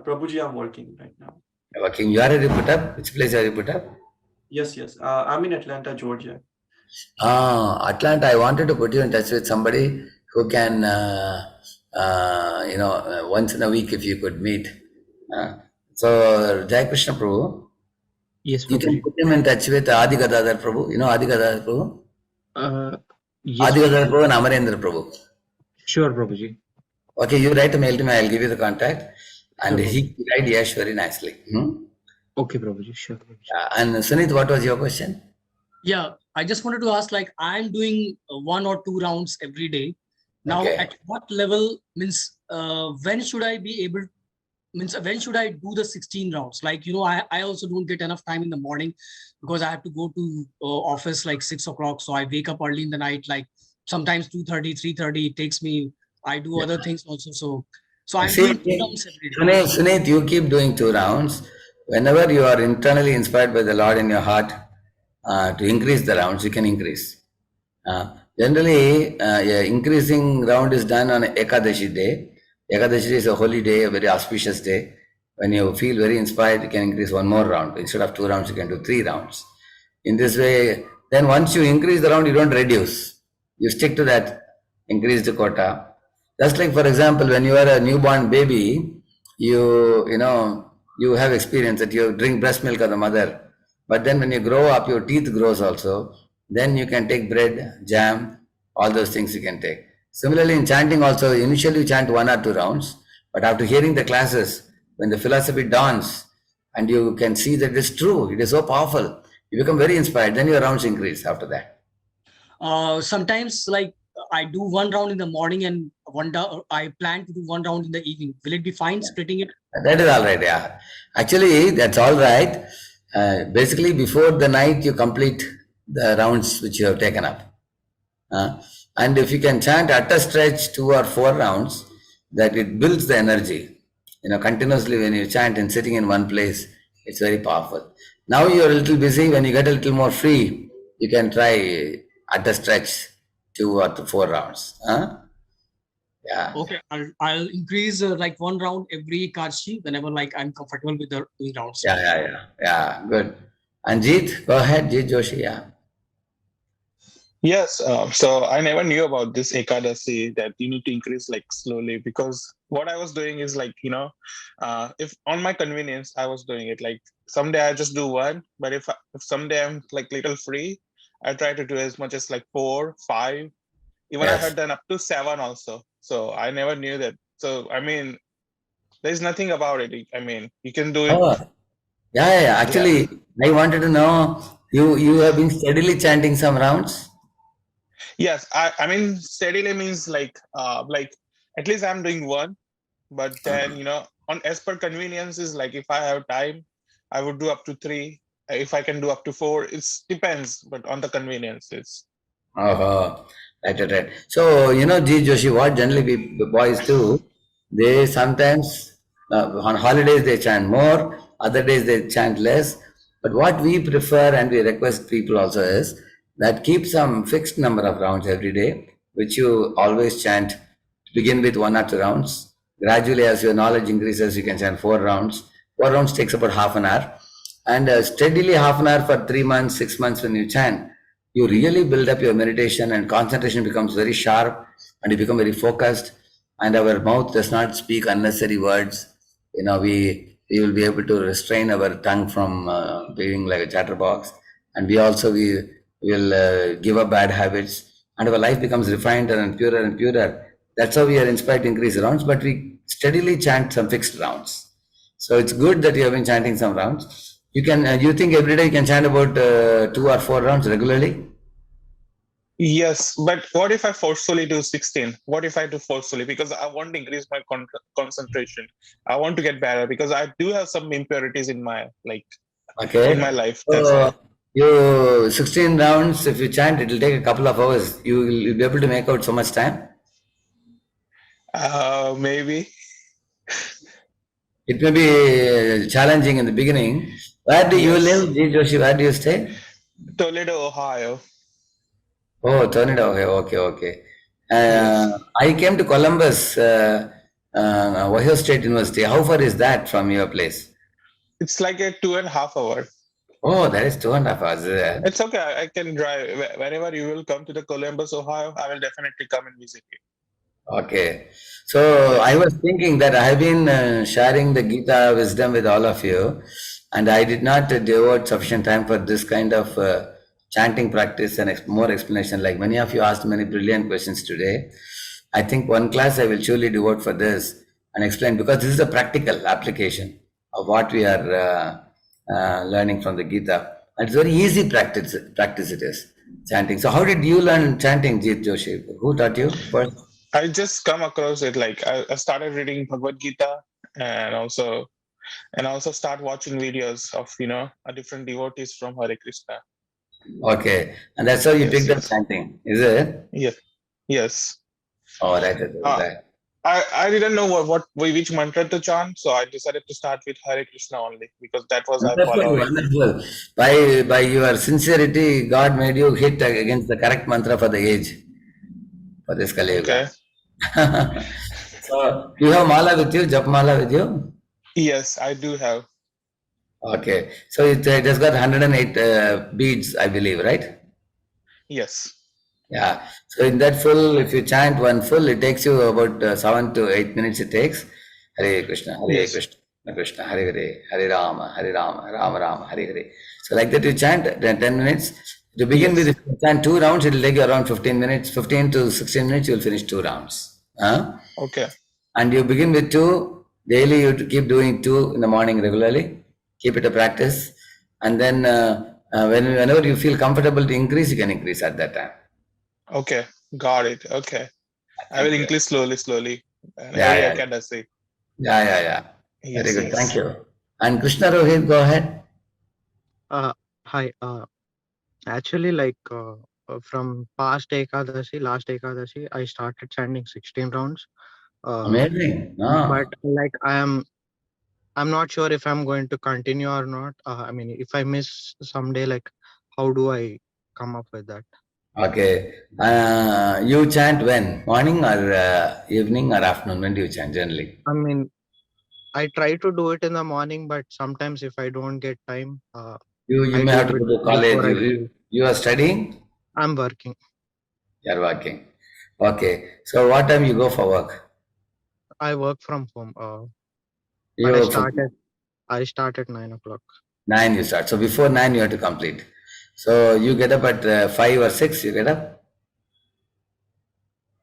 D: Prabhuji, I'm working right now.
B: You're working. You are already put up. Which place are you put up?
D: Yes. I'm in Atlanta, Georgia.
B: Atlanta. I wanted to put you in touch with somebody who can, once in a week if you could meet. So Jai Krishna Prabhu,
E: Yes,
B: you can
E: Prabhuji.
B: put him in touch with Adi Gadadhar Prabhu. You know Adi Gadadhar Prabhu?
E: Yes,
B: Adi Gadadhar
E: Prabhuji.
B: Prabhu and Amarendra Prabhu.
E: Sure, Prabhuji.
B: Okay, you write a mail to me, I'll give you the contact. And
E: Sure,
B: he write yes very nicely.
E: Okay, Prabhuji. Sure, Prabhuji.
B: And Sunit, what was your question?
C: Yeah, I just wanted to ask, like, I'm doing 1 or 2 rounds every day. Now,
B: Okay.
C: at what level means when should I be able? Means when should I do the 16 rounds? Like, I also don't get enough time in the morning because I have to go to office like 6 o'clock. So I wake up early in the night, like sometimes 2:30, 3:30. It takes me. I do other things also. So I'm
B: See,
C: doing 2 rounds every day.
B: Sunit, you keep doing 2 rounds. Whenever you are internally inspired by the Lord in your heart to increase the rounds, you can increase. Generally, increasing round is done on Ekadashi day. Ekadashi is a holy day, a very auspicious day. When you feel very inspired, you can increase one more round. Instead of 2 rounds, you can do 3 rounds. In this way, then once you increase the round, you don't reduce. You stick to that increased quota. Just like, for example, when you are a newborn baby, you have experience that you drink breast milk of the mother. But then when you grow up, your teeth grows also. Then you can take bread, jam, all those things you can take. Similarly, in chanting also, initially you chant 1 or 2 rounds, but after hearing the classes, when the philosophy dawns, and you can see that it's true, it is so powerful, you become very inspired, then your rounds increase after that.
C: Sometimes, like, I do 1 round in the morning and I plan to do 1 round in the evening. Will it be fine splitting it?
B: That is all right, yeah. Actually, that's all right. Basically, before the night, you complete the rounds which you have taken up. And if you can chant at a stretch 2 or 4 rounds, that it builds the energy. Continuously when you chant and sitting in one place, it's very powerful. Now you are a little busy. When you get a little more free, you can try at a stretch 2 or 4 rounds. Yeah.
C: Okay, I'll increase like 1 round every Karshi whenever like I'm comfortable with the doing rounds.
B: Yeah. Good. And Jeet, go ahead, Jeet Joshi. Yeah.
F: Yes, so I never knew about this Ekadasi that you need to increase like slowly, because what I was doing is like, if on my convenience, I was doing it like someday I just do one, but if someday I'm like little free, I try to do as much as like 4, 5, even I
B: Yes.
F: had done up to 7 also. So I never knew that. So, I mean, there's nothing about it. I mean, you can do it.
B: Oh, yeah. Actually, I wanted to know, you have been steadily chanting some rounds?
F: Yes, I mean steadily means like at least I'm doing one, but then on as per convenience is like if I have time, I would do up to 3, if I can do up to 4, it depends, but on the convenience, it's
B: Oh, right. So, G. Joshi, what generally the boys do, they sometimes, on holidays they chant more, other days they chant less. But what we prefer and we request people also is that keep some fixed number of rounds every day, which you always chant. Begin with 1 or 2 rounds. Gradually, as your knowledge increases, you can chant 4 rounds. 4 rounds takes about half an hour. And steadily half an hour for 3 months, 6 months when you chant, you really build up your meditation and concentration becomes very sharp and you become very focused and our mouth does not speak unnecessary words. We will be able to restrain our tongue from being like a chatterbox, and we will give up bad habits and our life becomes refined and purer and purer. That's how we are inspired to increase rounds, but we steadily chant some fixed rounds. So it's good that you have been chanting some rounds. You can. You think every day you can chant about 2 or 4 rounds regularly?
F: yes. But what if I forcefully do 16? What if I do forcefully? Because I want to increase my concentration. I want to get better because I do have some impurities in my
B: Okay.
F: in my life. That's why.
B: You 16 rounds. If you chant, it will take a couple of hours. You'll be able to make out so much time.
F: Maybe.
B: It may be challenging in the beginning. Where do you live, G. Joshi? Where do you stay?
F: Toledo, Ohio.
B: Oh, Tornado. Okay.
F: Yes.
B: I came to Columbus, Ohio State University. How far is that from your place?
F: It's like a 2.5 hour.
B: Oh, that is 2.5 hours.
F: It's okay. I can drive. Whenever you will come to the Columbus, Ohio, I will definitely come and visit you.
B: Okay. So I was thinking that I have been sharing the Gita wisdom with all of you, and I did not devote sufficient time for this kind of chanting practice and more explanation. Like many of you asked many brilliant questions today. I think one class I will surely devote for this and explain, because this is a practical application of what we are learning from the Gita. And it's very easy practice. Practice it is chanting. So how did you learn chanting, Jeet Joshi? Who taught you first?
F: I just come across it. Like I started reading Bhagavad Gita and also start watching videos of different devotees from Hare Krishna.
B: Okay, and that's how you
F: Yes,
B: picked up
F: yes.
B: chanting, is it?
F: Yes.
B: Oh, right.
F: Uh, I didn't know which mantra to chant, so I decided to start with Hare Krishna only because that was I
B: Wonderful,
F: following.
B: wonderful. By your sincerity, God made you hit against the correct mantra for the age, for this Kali
F: Okay.
B: Yuga. So, you have mala with you, jap mala with you?
F: Yes, I do have.
B: Okay, so it has got 108 beads, I believe, right?
F: Yes.
B: Yeah. So in that full, if you chant one full, it takes you about 7 to 8 minutes. It takes Hare Krishna, Hare
F: Yes.
B: Krishna, Krishna Hare Hare, Hare Rama, Rama Rama, Hare Hare. So like that you chant 10 minutes. To begin with, if you chant 2 rounds, it will take you around 15 minutes. 15 to 16 minutes, you will finish 2 rounds.
F: Okay.
B: And you begin with 2. Daily, you have to keep doing 2 in the morning regularly. Keep it a practice. And then whenever you feel comfortable to increase, you can increase at that time.
F: Okay. Got it. Okay. I will increase slowly. And every I can say.
B: Yeah. Very
F: Yes,
B: good.
F: yes.
B: Thank you. And Krishna Rohit, go ahead.
G: Hi. Actually, from last Ekadashi, I started chanting 16 rounds.
B: Amazing.
G: But I'm not sure if I'm going to continue or not. I mean, if I miss someday, how do I come up with that?
B: Okay. You chant when? Morning or evening or afternoon? When do you chant generally?
G: I mean, I try to do it in the morning, but sometimes if I don't get time,
B: You
G: I
B: may
G: do
B: have to
G: it
B: go to college.
G: before I sleep.
B: You are studying?
G: I'm working.
B: You are working. Okay. So what time you go for work?
G: I work from home.
B: You
G: But
B: work
G: I start at 9 o'clock.
B: 9 you start. So before 9 you have to complete. So you get up at 5 or 6 you get up?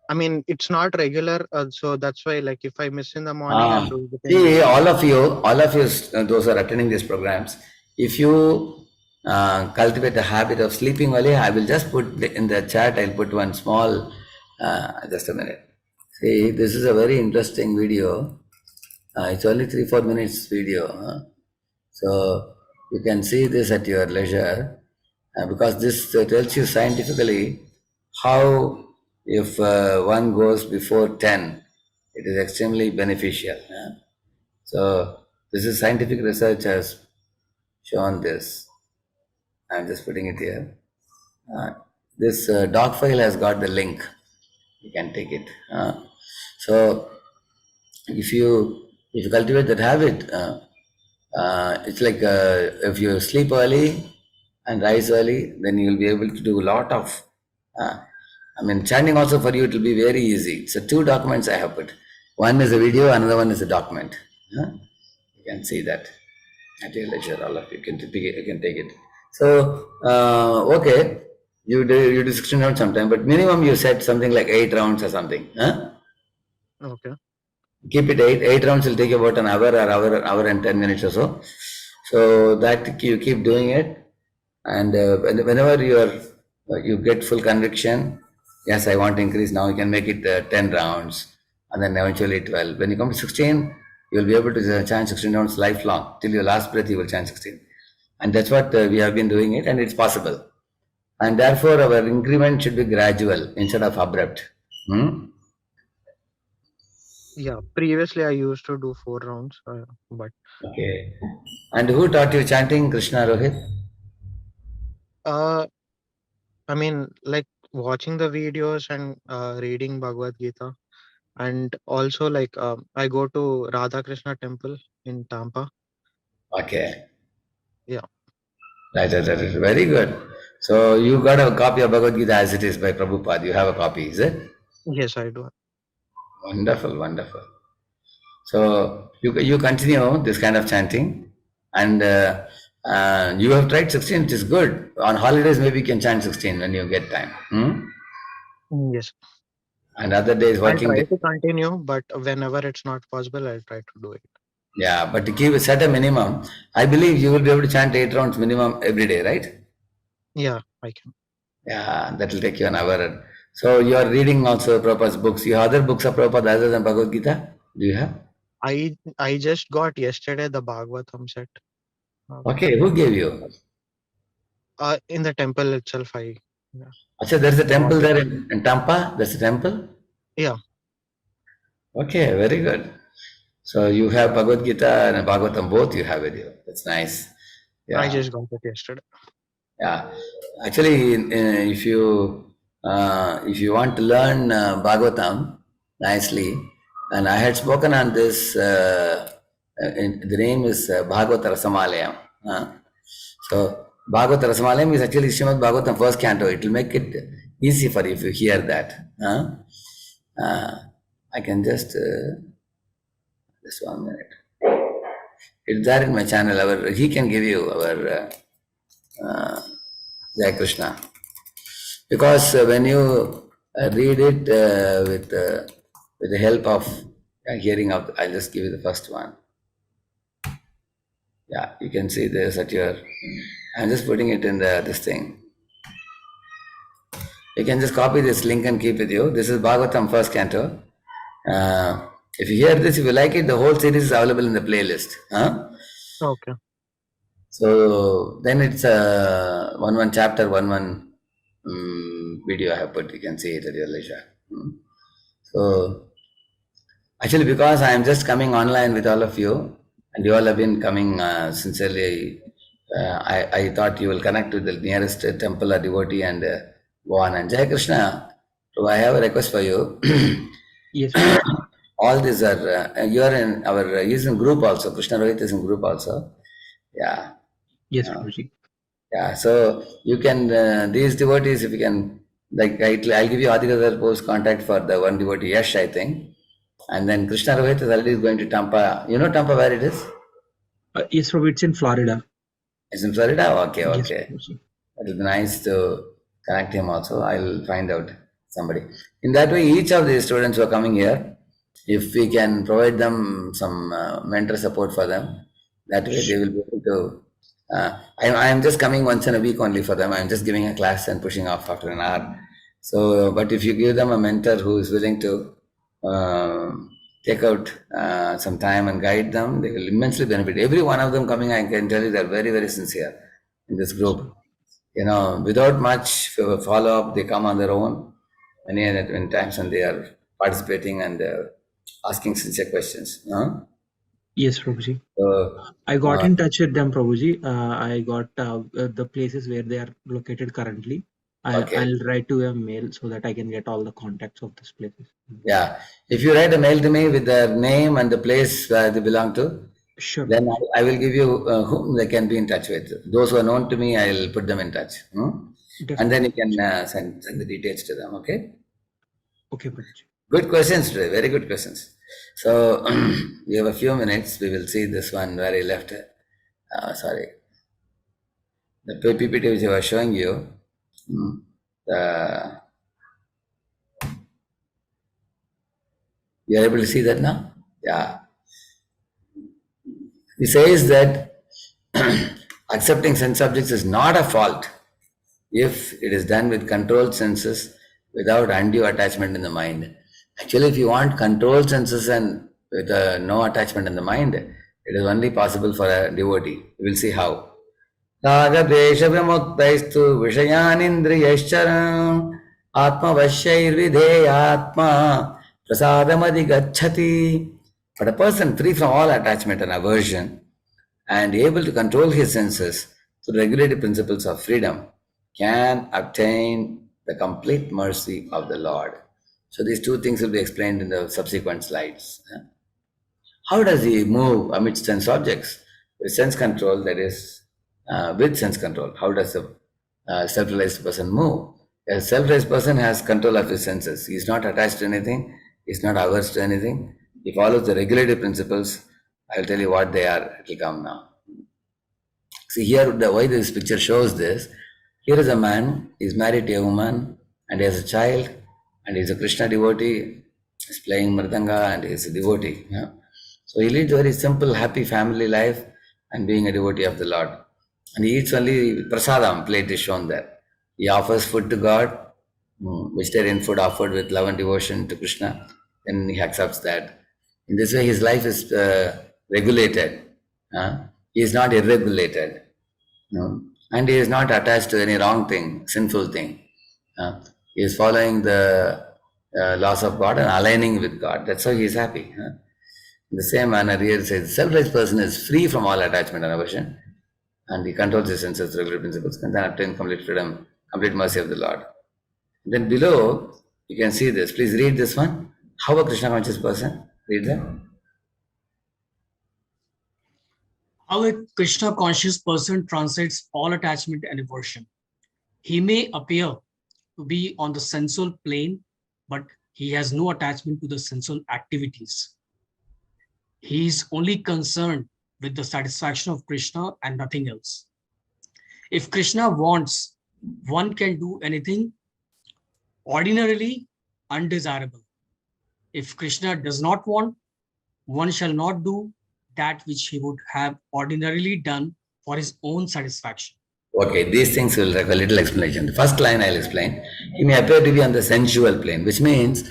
G: I mean, it's not regular, so that's why, if I miss in the morning, I'll do it in the
B: See,
G: evening.
B: all of you, those who are attending these programs, if you cultivate a habit of sleeping early, I will just put in the chat, I'll put one small, just a minute. See, this is a very interesting video. It's only 3-4 minutes video. So, You can see this at your leisure, because this tells you scientifically how if one goes before 10, it is extremely beneficial. So this is scientific research has shown this. I'm just putting it here. This doc file has got the link. You can take it. So if you cultivate that habit, it's like if you sleep early and rise early, then you will be able to do a lot of. Chanting also for you it will be very easy. So two documents I have put. One is a video, another one is a document. You can see that at your leisure. All of you can take it. You can take it. So okay, you do 16 rounds sometime, but minimum you set something like 8 rounds or something.
G: Okay.
B: Keep it 8 rounds will take about an hour and 10 minutes or so. So that you keep doing it, and whenever you get full conviction, yes, I want to increase now, you can make it 10 rounds, and then eventually 12. When you come to 16, you will be able to chant 16 rounds lifelong. Till your last breath you will chant 16, and that's what we have been doing it, and it's possible. And therefore our increment should be gradual instead of abrupt.
G: Yeah, previously I used to do 4 rounds, but
B: Okay. And who taught you chanting, Krishna, Rohit?
G: like watching the videos and reading Bhagavad Gita, and also like I go to Radha Krishna temple in Tampa.
B: Okay.
G: Yeah.
B: Right. Very good. So you got a copy of Bhagavad Gita as it is by Prabhupada. You have a copy, is it?
G: Yes, I do.
B: Wonderful. So you continue this kind of chanting, and you have tried 16, which is good. On holidays, maybe you can chant 16 when you get time.
G: Yes.
B: And other days,
G: I'll
B: working
G: try
B: days.
G: to continue, but whenever it's not possible, I'll try to do it.
B: Yeah, but to set a minimum, I believe you will be able to chant 8 rounds minimum every day, right?
G: Yeah, I can.
B: Yeah, that will take you an hour. So you are reading also Prabhupada's books. You have other books of Prabhupada other than Bhagavad Gita? Do you have?
G: I just got yesterday the Bhagavatam set.
B: Okay, who gave you?
G: In the temple itself, yeah.
B: Achha, there's a temple
G: Got it.
B: there in Tampa? There's a temple?
G: Yeah.
B: Okay, very good. So you have Bhagavad Gita and Bhagavatam, both you have with you. That's nice. Yeah.
G: I just got it yesterday.
B: Yeah. Actually, if you want to learn Bhagavatam nicely, and I had spoken on this, the name is Bhagavata Rasamalayam. So Bhagavata Rasamalayam is actually Srimad Bhagavatam first canto. It will make it easy for you if you hear that. I can just 1 minute. It's there in my channel. He can give you our Jai Krishna. Because when you read it with the help of hearing of, I'll just give you the first one. Yeah, you can see this at your. I'm just putting it in this thing. You can just copy this link and keep with you. This is Bhagavatam first canto. If you hear this, if you like it, the whole series is available in the playlist.
G: Okay.
B: So then it's one chapter, one video I have put. You can see it at your leisure. So actually, because I am just coming online with all of you, and you all have been coming sincerely, I thought you will connect with the nearest temple or devotee and go on. And Jai Krishna, so I have a request for you.
E: Yes.
B: All these are you are in our he's in group also. Krishna Rohit is in group also. Yeah.
E: Yes, Prabhuji.
B: Yeah, so you can these devotees, if you can, like I'll give you Adhikar post contact for the one devotee, Yash, I think, and then Krishna Rohit is already going to Tampa. You know Tampa where it is?
E: Yes, Prabhuji, it's in Florida.
B: It's in Florida. Okay.
E: Yes, Prabhuji.
B: It will be nice to connect him also. I'll find out somebody. In that way, each of the students who are coming here, if we can provide them some mentor support for them, that way they will be able to. I am just coming once in a week only for them. I'm just giving a class and pushing off after an hour. So, but if you give them a mentor who is willing to take out some time and guide them, they will immensely benefit. Every one of them coming, I can tell you, they're very, very sincere in this group. Without much follow up, they come on their own many times, and they are participating and asking sincere questions.
E: Yes, Prabhuji.
B: So,
E: I got in touch with them, Prabhuji. I got the places where they are located currently.
B: Okay.
E: I'll write to a mail so that I can get all the contacts of these places.
B: Yeah. If you write a mail to me with their name and the place where they belong to,
E: Sure.
B: then I will give you whom they can be in touch with. Those who are known to me, I'll put them in touch. And then you can send the details to them. Okay.
E: Okay, Prabhuji.
B: Good questions today. Very good questions. So we have a few minutes. We will see this one where I left. Sorry. The PPT which I was showing you. You are able to see that now? Yeah. He says that accepting sense objects is not a fault if it is done with controlled senses without undue attachment in the mind. Actually, if you want controlled senses and with no attachment in the mind, it is only possible for a devotee. We will see how. Ragadvesha vimukhtaistu vishayanindriyashcharam atmavasyairvidheyatma prasadamadi gacchati. But a person free from all attachment and aversion and able to control his senses through regulative principles of freedom can obtain the complete mercy of the Lord. So these two things will be explained in the subsequent slides. How does he move amidst sense objects? With sense control, that is, with sense control. How does a self-realized person move? A self-realized person has control of his senses. He is not attached to anything. He is not averse to anything. He follows the regulative principles. I will tell you what they are. It will come now. See here, why this picture shows this. Here is a man, he is married to a woman, and he has a child, and he is a Krishna devotee. He is playing mridanga, and he is a devotee. Yeah? So he leads a very simple, happy family life, and being a devotee of the Lord. And he eats only prasadam, plate is shown there. He offers food to God, vegetarian food offered with love and devotion to Krishna, then he accepts that. In this way, his life is regulated. He is not irregulated. And he is not attached to any wrong thing, sinful thing. He is following the laws of God and aligning with God. That's how he is happy. In the same manner, here it says, self-realized person is free from all attachment and aversion, and he controls his senses, regular principles, and then obtain complete freedom, complete mercy of the Lord. Then below, you can see this. Please read this one. How a Krishna conscious person? Read that.
C: How a Krishna conscious person transcends all attachment and aversion. He may appear to be on the sensual plane, but he has no attachment to the sensual activities. He is only concerned with the satisfaction of Krishna and nothing else. If Krishna wants, one can do anything ordinarily undesirable. If Krishna does not want, one shall not do that which he would have ordinarily done for his own satisfaction.
B: Okay, these things will require a little explanation. The first line I'll explain. He may appear to be on the sensual plane, which means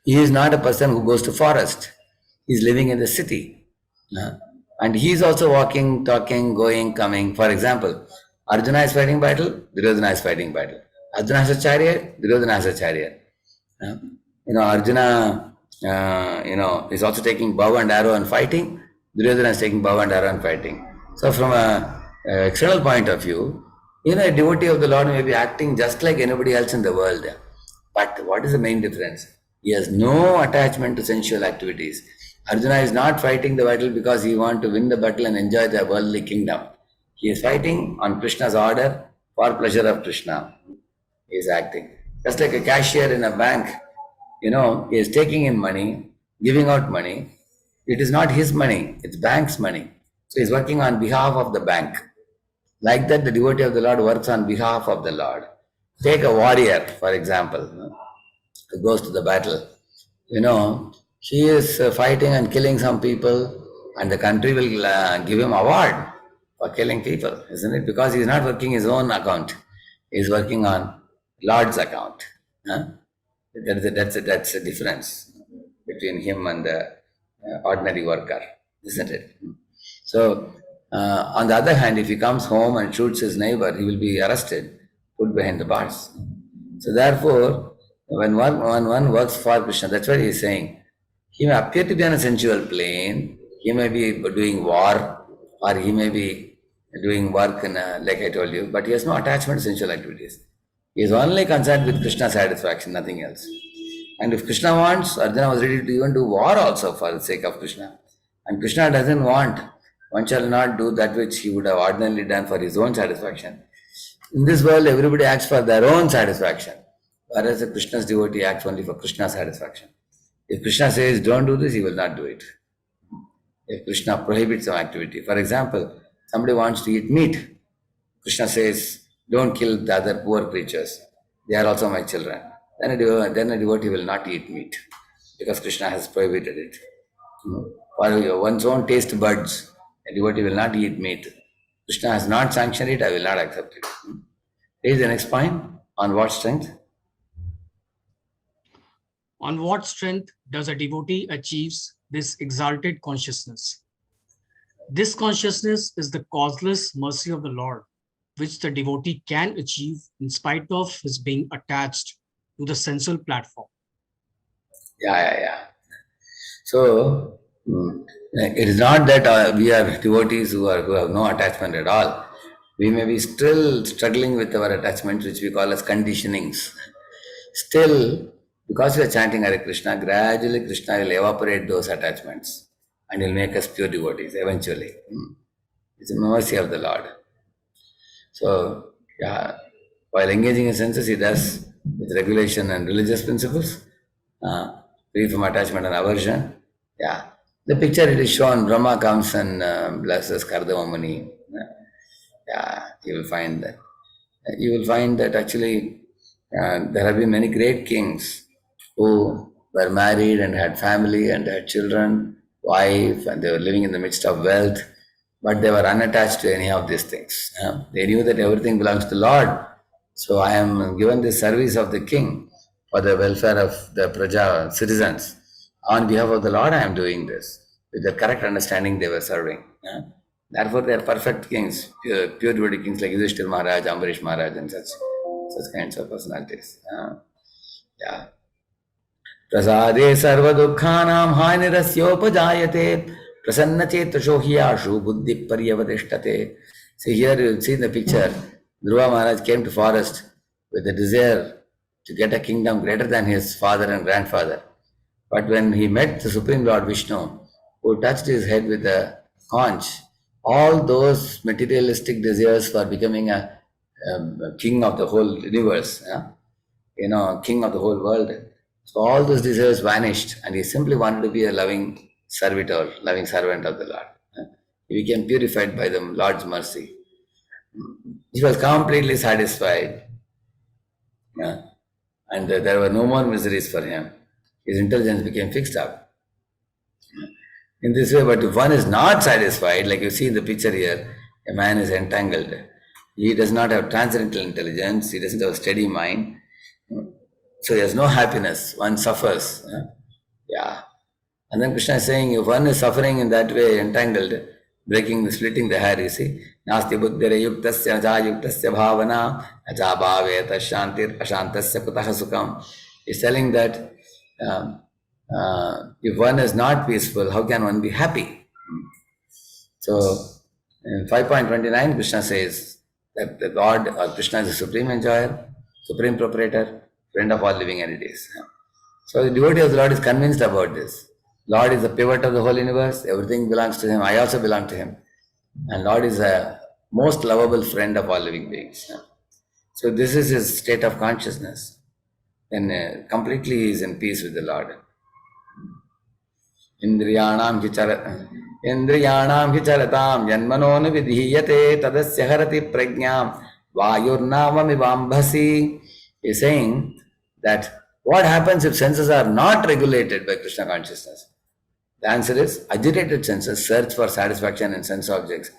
B: he is not a person who goes to forest. He is living in the city. And he is also walking, talking, going, coming. For example, Arjuna is fighting battle, Duryodhana is fighting battle. Arjuna has a chariot, Duryodhana has a chariot. Arjuna, is also taking bow and arrow and fighting. Duryodhana is taking bow and arrow and fighting. So from a external point of view, a devotee of the Lord may be acting just like anybody else in the world. But what is the main difference? He has no attachment to sensual activities. Arjuna is not fighting the battle because he wants to win the battle and enjoy the worldly kingdom. He is fighting on Krishna's order for pleasure of Krishna. He is acting. Just like a cashier in a bank, he is taking in money, giving out money. It is not his money, it's bank's money. So he is working on behalf of the bank. Like that, the devotee of the Lord works on behalf of the Lord. Take a warrior, for example, who goes to the battle. He is fighting and killing some people, and the country will give him award for killing people, isn't it? Because he is not working his own account. He is working on Lord's account. That's a difference between him and the ordinary worker, isn't it? So, on the other hand, if he comes home and shoots his neighbor, he will be arrested, put behind the bars. So, therefore, when one works for Krishna, that's what he is saying. He may appear to be on a sensual plane, he may be doing war, or he may be doing work, like I told you, but he has no attachment to sensual activities. He is only concerned with Krishna satisfaction, nothing else. And if Krishna wants, Arjuna was ready to even do war also for the sake of Krishna. And Krishna doesn't want. One shall not do that which he would have ordinarily done for his own satisfaction. In this world, everybody acts for their own satisfaction, whereas a Krishna's devotee acts only for Krishna's satisfaction. If Krishna says, don't do this, he will not do it. If Krishna prohibits some activity, for example, somebody wants to eat meat, Krishna says, don't kill the other poor creatures. They are also my children. Then a devotee will not eat meat because Krishna has prohibited it. For one's own taste buds, a devotee will not eat meat. Krishna has not sanctioned it, I will not accept it. Here is the next point. On what strength?
C: On what strength does a devotee achieves this exalted consciousness? This consciousness is the causeless mercy of the Lord, which the devotee can achieve in spite of his being attached to the sensual platform.
B: Yeah. So, it is not that we are devotees who have no attachment at all. We may be still struggling with our attachments, which we call as conditionings. Still, because we are chanting Hare Krishna, gradually Krishna will evaporate those attachments and will make us pure devotees eventually. It's a mercy of the Lord. So, while engaging in senses, he does with regulation and religious principles, free from attachment and aversion. The picture it is shown, Brahma comes and blesses Kardama Muni. You will find that actually there have been many great kings who were married and had family and had children, wife, and they were living in the midst of wealth, but they were unattached to any of these things. They knew that everything belongs to the Lord. So I am given the service of the king for the welfare of the Praja citizens. On behalf of the Lord, I am doing this. With the correct understanding, they were serving. Therefore, they are perfect kings, pure devotee kings like Yudhishthira Maharaj, Ambarish Maharaj, and such kinds of personalities. Prasade sarva dukkhanam hanirasyopajaayate prasanna chetasho hiyashu buddhi paryavadishtate. See here, you see in the picture, Dhruva Maharaj came to forest with the desire to get a kingdom greater than his father and grandfather. But when he met the Supreme Lord Vishnu, who touched his head with a conch, all those materialistic desires for becoming a king of the whole universe, king of the whole world. So all those desires vanished, and he simply wanted to be a loving servitor, loving servant of the Lord. He became purified by the Lord's mercy. He was completely satisfied, and there were no more miseries for him. His intelligence became fixed up. In this way, but if one is not satisfied, like you see in the picture here, a man is entangled. He does not have transcendental intelligence, he doesn't have a steady mind, so he has no happiness, one suffers. And then Krishna is saying, if one is suffering in that way, entangled, splitting the hair, you see, nasti buddhire yuktasya naja yuktasya bhavana naja bhaveta shantir ashantasya kutaha sukam. He's telling that if one is not peaceful, how can one be happy? So, in 5.29, Krishna says that the Lord or Krishna is the supreme enjoyer, supreme proprietor, friend of all living entities. So, the devotee of the Lord is convinced about this. Lord is the pivot of the whole universe, everything belongs to him, I also belong to him. And Lord is the most lovable friend of all living beings. So, this is his state of consciousness. Then completely he is in peace with the Lord. Indriyanam hicharatam janmanonu vidhiyate tadasya harati prajnam vayurnavamivambhasi. He is saying that what happens if senses are not regulated by Krishna consciousness? The answer is agitated senses search for satisfaction in sense objects,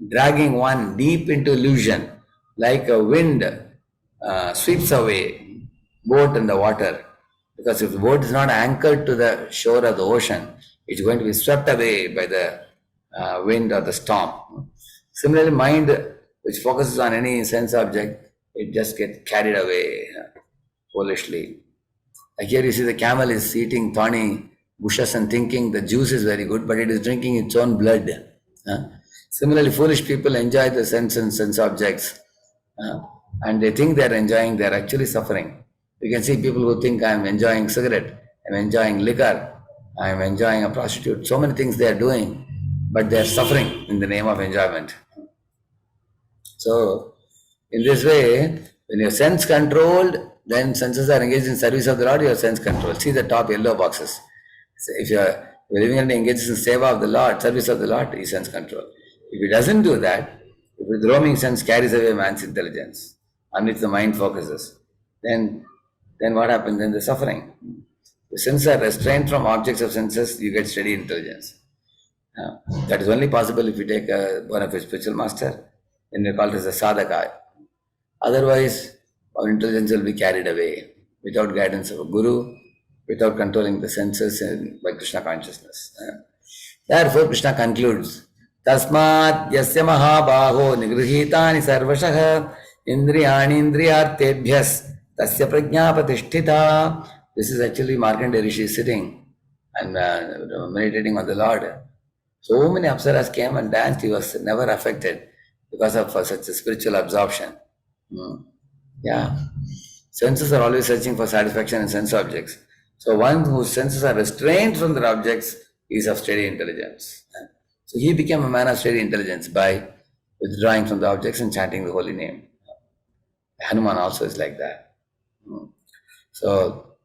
B: dragging one deep into illusion, like a wind sweeps away boat in the water. Because if the boat is not anchored to the shore of the ocean, It's going to be swept away by the wind or the storm. Similarly, mind which focuses on any sense object, it just gets carried away foolishly. Like here you see the camel is eating thorny bushes and thinking the juice is very good, but it is drinking its own blood. Similarly, foolish people enjoy the sense and sense objects, and they think they are enjoying, they are actually suffering. You can see people who think I am enjoying cigarette, I am enjoying liquor, I am enjoying a prostitute, so many things they are doing, but they are suffering in the name of enjoyment. So, in this way, when you're sense controlled, then senses are engaged in service of the Lord, you are sense controlled. See the top yellow boxes. So if you're living and engaged in seva of the Lord, service of the Lord, is sense control. If he doesn't do that, if the roaming sense carries away man's intelligence, on which the mind focuses, then what happens? Then the suffering. The senses are restrained from objects of senses, you get steady intelligence. That is only possible if you take one of a spiritual master, then we call it as a sadhaka. Otherwise, our intelligence will be carried away without guidance of a guru, without controlling the senses and by Krishna consciousness. Therefore, Krishna concludes, Tasmat yasya mahabaho nigrihitani sarvashah indriyani indriyartebhyas tasya prajnapatishtita. This is actually Markandeya Rishi sitting and meditating on the Lord. So many apsaras came and danced, he was never affected because of such a spiritual absorption. Yeah. Senses are always searching for satisfaction in sense objects. So one whose senses are restrained from their objects is of steady intelligence. So he became a man of steady intelligence by withdrawing from the objects and chanting the holy name. Hanuman also is like that. So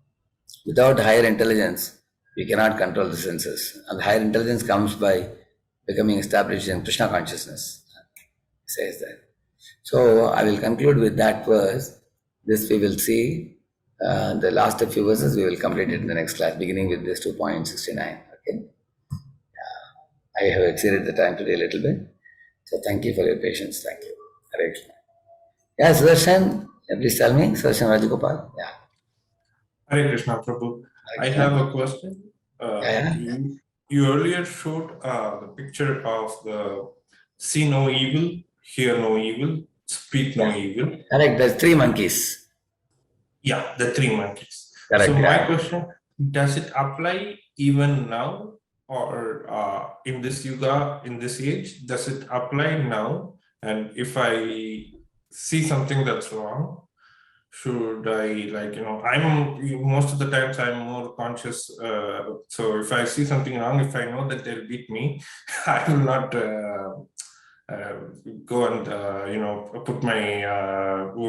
B: without higher intelligence, we cannot control the senses. And higher intelligence comes by becoming established in Krishna consciousness. He says that. So I will conclude with that verse. This we will see. The last few verses we will complete it in the next class, beginning with this 2.69. Okay. I have exceeded the time today a little bit. So thank you for your patience. Thank you. Hare Krishna. Yeah, Sudarshan, please tell me. Sudarshan Rajagopal. Yeah.
H: Hare Krishna, Prabhu. I have a question. You earlier showed the picture of the see no evil, hear no evil, speak no evil.
B: Correct. There's 3 monkeys.
H: Yeah, the 3 monkeys.
B: Correct.
H: So my question, does it apply even now, or in this yuga, in this age? Does it apply now? And if I see something that's wrong, should I, I'm most of the times I'm more conscious. So if I see something wrong, if I know that they'll beat me, I will not go and put my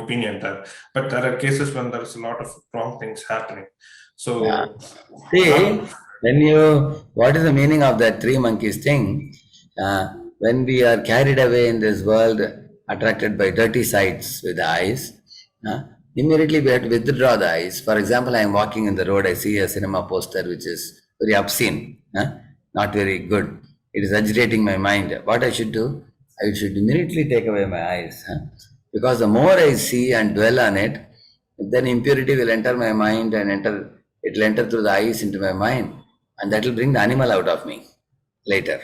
H: opinion there. But there are cases when there's a lot of wrong things happening. So
B: see, what is the meaning of that 3 monkeys thing? When we are carried away in this world, attracted by dirty sights with the eyes, immediately we have to withdraw the eyes. For example, I am walking in the road, I see a cinema poster which is very obscene, not very good. It is agitating my mind. What I should do? I should immediately take away my eyes. Because the more I see and dwell on it, then impurity will enter my mind and it will enter through the eyes into my mind, and that will bring the animal out of me later.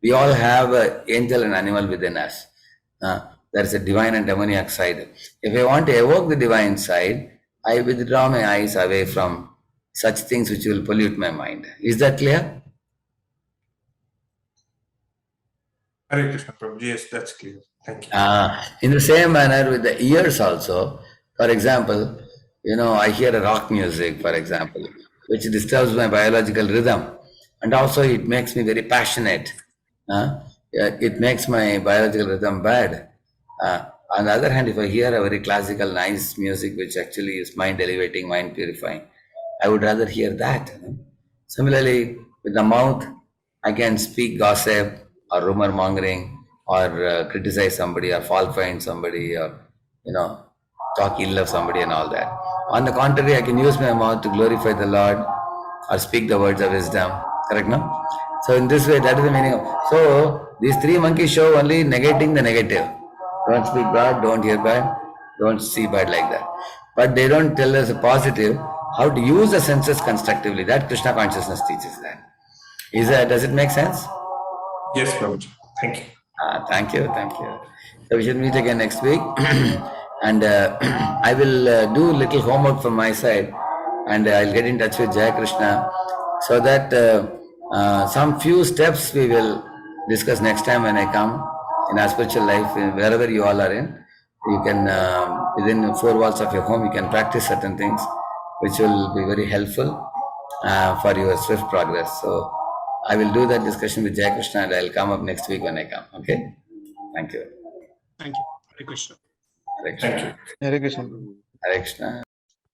B: We all have an angel and animal within us. There is a divine and demoniac side. If I want to evoke the divine side, I withdraw my eyes away from such things which will pollute my mind. Is that clear?
H: Hare Krishna, Prabhu. Yes, that's clear. Thank you.
B: In the same manner with the ears also. For example, I hear a rock music, for example, which disturbs my biological rhythm. And also it makes me very passionate. It makes my biological rhythm bad. On the other hand, if I hear a very classical, nice music, which actually is mind elevating, mind purifying, I would rather hear that. Similarly, with the mouth, I can speak gossip or rumor mongering or criticize somebody or fault find somebody or, talk ill of somebody and all that. On the contrary, I can use my mouth to glorify the Lord or speak the words of wisdom. Correct, no? So in this way, that is the meaning of. So these 3 monkeys show only negating the negative. Don't speak bad, don't hear bad, don't see bad like that. But they don't tell us a positive, how to use the senses constructively. That Krishna consciousness teaches that. Does it make sense?
H: Yes, Prabhuji. Thank you.
B: Thank you. So we should meet again next week. And I will do little homework from my side, and I'll get in touch with Jai Krishna, so that some few steps we will discuss next time when I come in our spiritual life, wherever you all are in. You can, within 4 walls of your home, you can practice certain things which will be very helpful for your swift progress. So I will do that discussion with Jai Krishna, and I'll come up next week when I come. Okay? Thank you.
C: Thank you. Hare Krishna.
B: Hare Krishna.
G: Hare Krishna.
B: Hare Krishna.